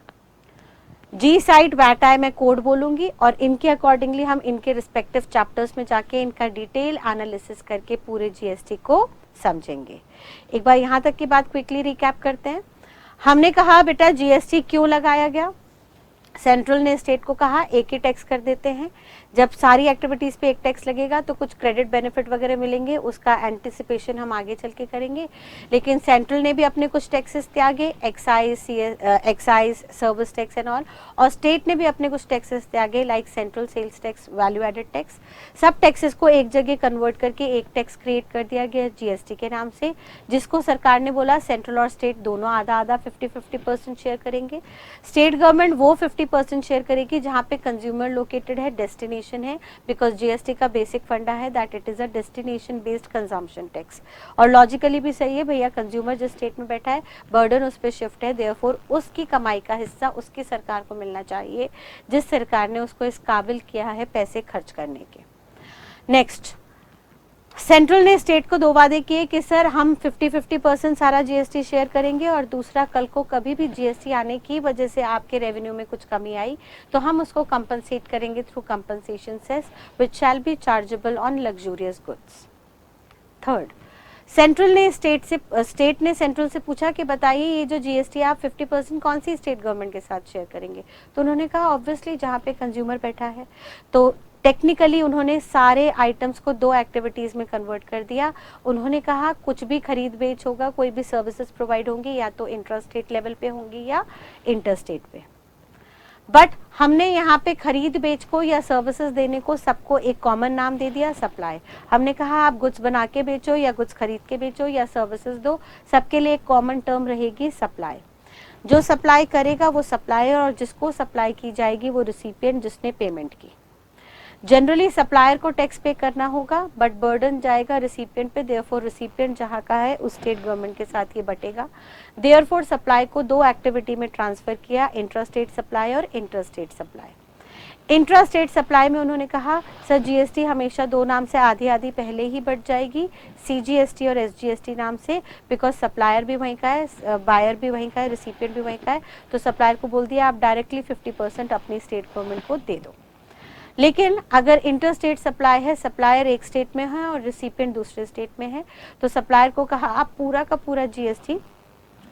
जी साइट वैट आई मैं कोड बोलूंगी और इनके अकॉर्डिंगली हम इनके रिस्पेक्टिव चैप्टर्स में जाके इनका डिटेल एनालिसिस करके पूरे जीएसटी को समझेंगे। एक बार यहां तक की बात क्विकली रिकैप करते हैं। हमने कहा बेटा जीएसटी क्यों लगाया गया, सेंट्रल ने स्टेट को कहा एक ही टैक्स कर देते हैं, जब सारी एक्टिविटीज पे एक टैक्स लगेगा तो कुछ क्रेडिट बेनिफिट वगैरह मिलेंगे, उसका एंटिसिपेशन हम आगे चल के करेंगे। लेकिन सेंट्रल ने भी अपने कुछ टैक्सेस त्यागे, excise, service tax and all, और स्टेट ने भी अपने कुछ टैक्सेस त्यागे like central sales tax, value added tax. सब टैक्सेस को एक जगह कन्वर्ट करके एक टैक्स क्रिएट कर दिया गया जीएसटी के नाम से, जिसको सरकार ने बोला सेंट्रल और स्टेट दोनों आधा आधा 50-50% शेयर करेंगे। स्टेट गवर्नमेंट वो 50% शेयर करेगी जहां पे कंज्यूमर लोकेटेड है, डेस्टिनेशन है, बिकॉज जीएसटी का बेसिक फंडा है that it is a destination based consumption tax. और लॉजिकली भी सही है भैया, कंज्यूमर जिस स्टेट में बैठा है बर्डन उस पर शिफ्ट है, देयरफॉर उसकी कमाई का हिस्सा उसकी सरकार को मिलना चाहिए जिस सरकार ने उसको इस काबिल किया है पैसे खर्च करने के। नेक्स्ट, सेंट्रल ने स्टेट को 2 वादे किए कि सर हम 50-50% सारा जीएसटी शेयर करेंगे, और दूसरा कल को कभी भी जीएसटी आने की वजह से आपके रेवेन्यू में कुछ कमी आई तो हम उसको कंपनसेट करेंगे through compensation cess which shall be chargeable on luxurious goods. Third, state ने सेंट्रल से पूछा कि बताइए ये जो जीएसटी आप 50% कौन सी स्टेट गवर्नमेंट के साथ शेयर करेंगे, तो उन्होंने कहा ऑब्वियसली जहाँ पे कंज्यूमर बैठा है। तो टेक्निकली उन्होंने सारे आइटम्स को 2 एक्टिविटीज में कन्वर्ट कर दिया। उन्होंने कहा कुछ भी खरीद बेच होगा, कोई भी सर्विसेज प्रोवाइड होंगी या तो इंट्रा स्टेट लेवल पे होंगी या इंटर स्टेट पे, बट हमने यहाँ पे खरीद बेच को या सर्विसेज देने को सबको एक कॉमन नाम दे दिया, सप्लाई। हमने कहा आप गुड्स बना के बेचो या गुड्स खरीद के बेचो या सर्विसेज दो, सबके लिए एक कॉमन टर्म रहेगी सप्लाई। जो सप्लाई करेगा वो सप्लायर और जिसको सप्लाई की जाएगी वो रिसिपिएंट जिसने पेमेंट की। जनरली सप्लायर को टैक्स पे करना होगा बट बर्डन जाएगा रिसिपिएंट पे, देयरफॉर रिसिपिएंट जहाँ का है उस स्टेट गवर्नमेंट के साथ ये बटेगा। देयरफॉर सप्लाई को 2 एक्टिविटी में ट्रांसफर किया, इंट्रा स्टेट सप्लाई और inter state supply. Intra state supply में उन्होंने कहा सर जीएसटी हमेशा 2 नाम से आधी आधी पहले ही बढ़ जाएगी, सीजीएसटी और एसजीएसटी नाम से, बिकॉज सप्लायर भी वहीं का है, बायर भी वहीं का है, रिसिपिएंट भी वहीं का है। तो सप्लायर को बोल दिया आप डायरेक्टली 50% अपनी स्टेट गवर्नमेंट को दे दो। लेकिन अगर इंटर स्टेट सप्लाई है, सप्लायर एक स्टेट में है और रिसिपिएंट दूसरे स्टेट में है, तो सप्लायर को कहा आप पूरा का पूरा जीएसटी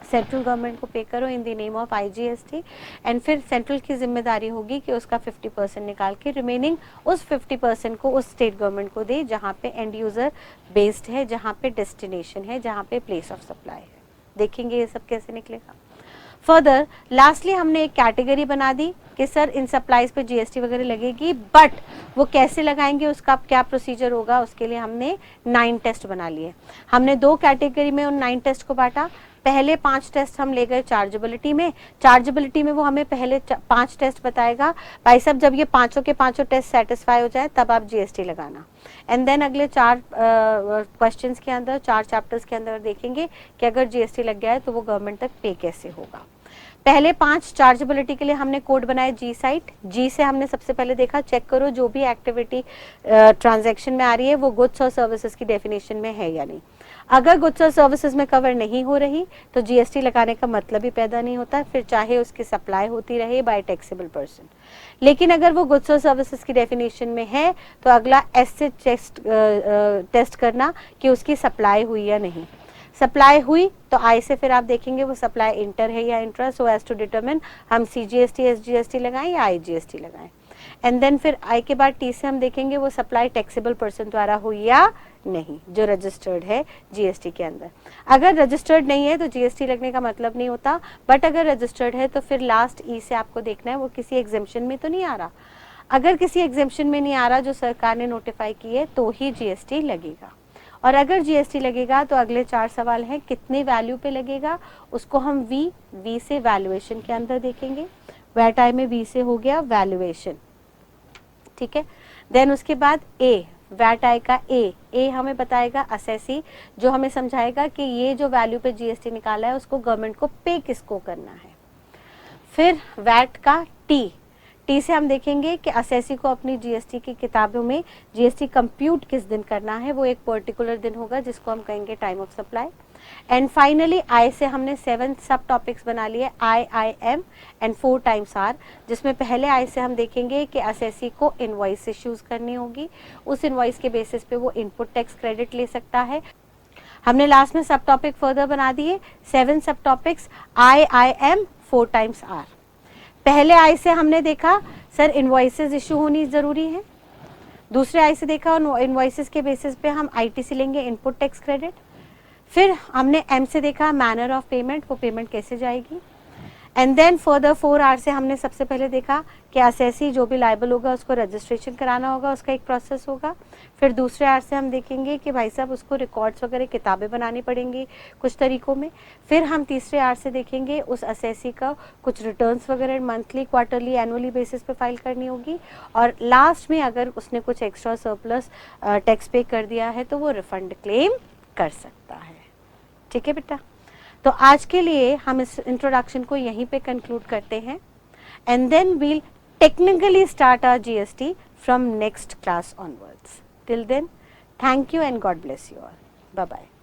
सेंट्रल गवर्नमेंट को पे करो इन the name of IGST, and फिर सेंट्रल की जिम्मेदारी होगी कि उसका 50% निकाल के रिमेनिंग उस 50% को उस स्टेट गवर्नमेंट को दे जहाँ पे एंड यूजर बेस्ड है, जहाँ पे डेस्टिनेशन है, जहाँ पे प्लेस ऑफ सप्लाई है। देखेंगे ये सब कैसे निकलेगा। फर्दर लास्टली हमने एक कैटेगरी बना दी कि सर इन सप्लाईज पे जीएसटी वगैरह लगेगी, बट वो कैसे लगाएंगे, उसका क्या प्रोसीजर होगा, उसके लिए हमने 9 टेस्ट बना लिए। हमने 2 कैटेगरी में उन 9 टेस्ट को बांटा। पहले 5 टेस्ट हम ले गए चार्जेबिलिटी में। चार्जेबिलिटी में वो हमें पहले 5 टेस्ट बताएगा, भाई साहब जब ये पांचों के पांचों टेस्ट सेटिस्फाई हो जाए तब आप जीएसटी लगाना। एंड देन अगले 4 क्वेश्चंस के अंदर, 4 चैप्टर्स के अंदर देखेंगे कि अगर जीएसटी लग गया है तो वो गवर्नमेंट तक पे कैसे होगा। पहले 5 चार्जेबिलिटी के लिए हमने कोड बनाए जी साइट। जी से हमने सबसे पहले देखा, चेक करो जो भी एक्टिविटी ट्रांजैक्शन में आ रही है वो गुड्स और सर्विसेज की डेफिनेशन में है या नहीं। अगर गुड्स और सर्विसेज में कवर नहीं हो रही तो जीएसटी लगाने का मतलब ही पैदा नहीं होता, फिर चाहे उसकी सप्लाई होती रहे बाय टैक्सेबल पर्सन। लेकिन अगर वो गुड्स और सर्विसेज की डेफिनेशन में है तो अगला एस से टेस्ट करना कि उसकी सप्लाई हुई या नहीं। सप्लाई हुई तो आई से फिर आप देखेंगे वो सप्लाई इंटर है या intra, so as to determine हम सीजीएसटी एसजीएसटी लगाएं या आईजीएसटी लगाएं। एंड देन फिर आई के बाद टी से हम देखेंगे वो सप्लाई टैक्सेबल पर्सन द्वारा हुई या नहीं, जो रजिस्टर्ड है जीएसटी के अंदर। अगर रजिस्टर्ड नहीं है तो जीएसटी लगने का मतलब नहीं होता, बट अगर रजिस्टर्ड है तो फिर लास्ट ई से आपको देखना है वो किसी एग्जेम्पशन में तो नहीं आ रहा। अगर किसी एग्जेम्पशन में नहीं आ रहा जो सरकार ने नोटिफाई की है तो ही जीएसटी लगेगा। और अगर जीएसटी लगेगा तो अगले 4 सवाल हैं, कितने वैल्यू पे लगेगा, उसको हम वी से वैल्यूएशन के अंदर देखेंगे। वैट आई में वी से हो गया वैल्यूएशन, ठीक है। देन उसके बाद ए, वैट आई का ए हमें बताएगा असेसी, जो हमें समझाएगा कि ये जो वैल्यू पे जीएसटी निकाला है उसको गवर्नमेंट को पे किसको करना है। फिर वैट का टी से हम देखेंगे कि असेसी को अपनी जीएसटी की किताबों में जीएसटी कंप्यूट किस दिन करना है, वो एक पर्टिकुलर दिन होगा जिसको हम कहेंगे time of supply. And finally I say हमने 7 सब टॉपिक्स बना लिए, I M and 4 times R, जिसमें पहले आई से हम देखेंगे कि असेसी को इनवॉइस इश्यूज करनी होगी, उस इनवॉइस के बेसिस पे वो इनपुट टैक्स क्रेडिट ले सकता है। हमने लास्ट में सब टॉपिक फर्दर बना दिए, 7 sub topics, I M 4 times R. पहले आई से हमने देखा सर इनवॉइसेस इशू होनी जरूरी है, दूसरे आई से देखा इनवॉइसेस के बेसिस पे हम आईटीसी लेंगे, इनपुट टैक्स क्रेडिट। फिर हमने एम से देखा मैनर ऑफ पेमेंट, वो पेमेंट कैसे जाएगी। एंड देन फर्दर 4 आर से हमने सबसे पहले देखा कि असेसी जो भी लायबल होगा उसको रजिस्ट्रेशन कराना होगा, उसका एक प्रोसेस होगा। फिर दूसरे आर से हम देखेंगे कि भाई साहब उसको रिकॉर्ड्स वगैरह किताबें बनानी पड़ेंगी कुछ तरीकों में। फिर हम तीसरे आर से देखेंगे उस असेसी का कुछ रिटर्न्स वगैरह मंथली, क्वार्टरली, एनुअली बेसिस पे फाइल करनी होगी। और लास्ट में अगर उसने कुछ एक्स्ट्रा सरप्लस टैक्स पे कर दिया है तो वो रिफंड क्लेम कर सकता है। ठीक है बेटा, तो आज के लिए हम इस इंट्रोडक्शन को यहीं पे कंक्लूड करते हैं and then we'll technically start our GST from next class onwards. Till then, thank you and God bless you all. Bye bye.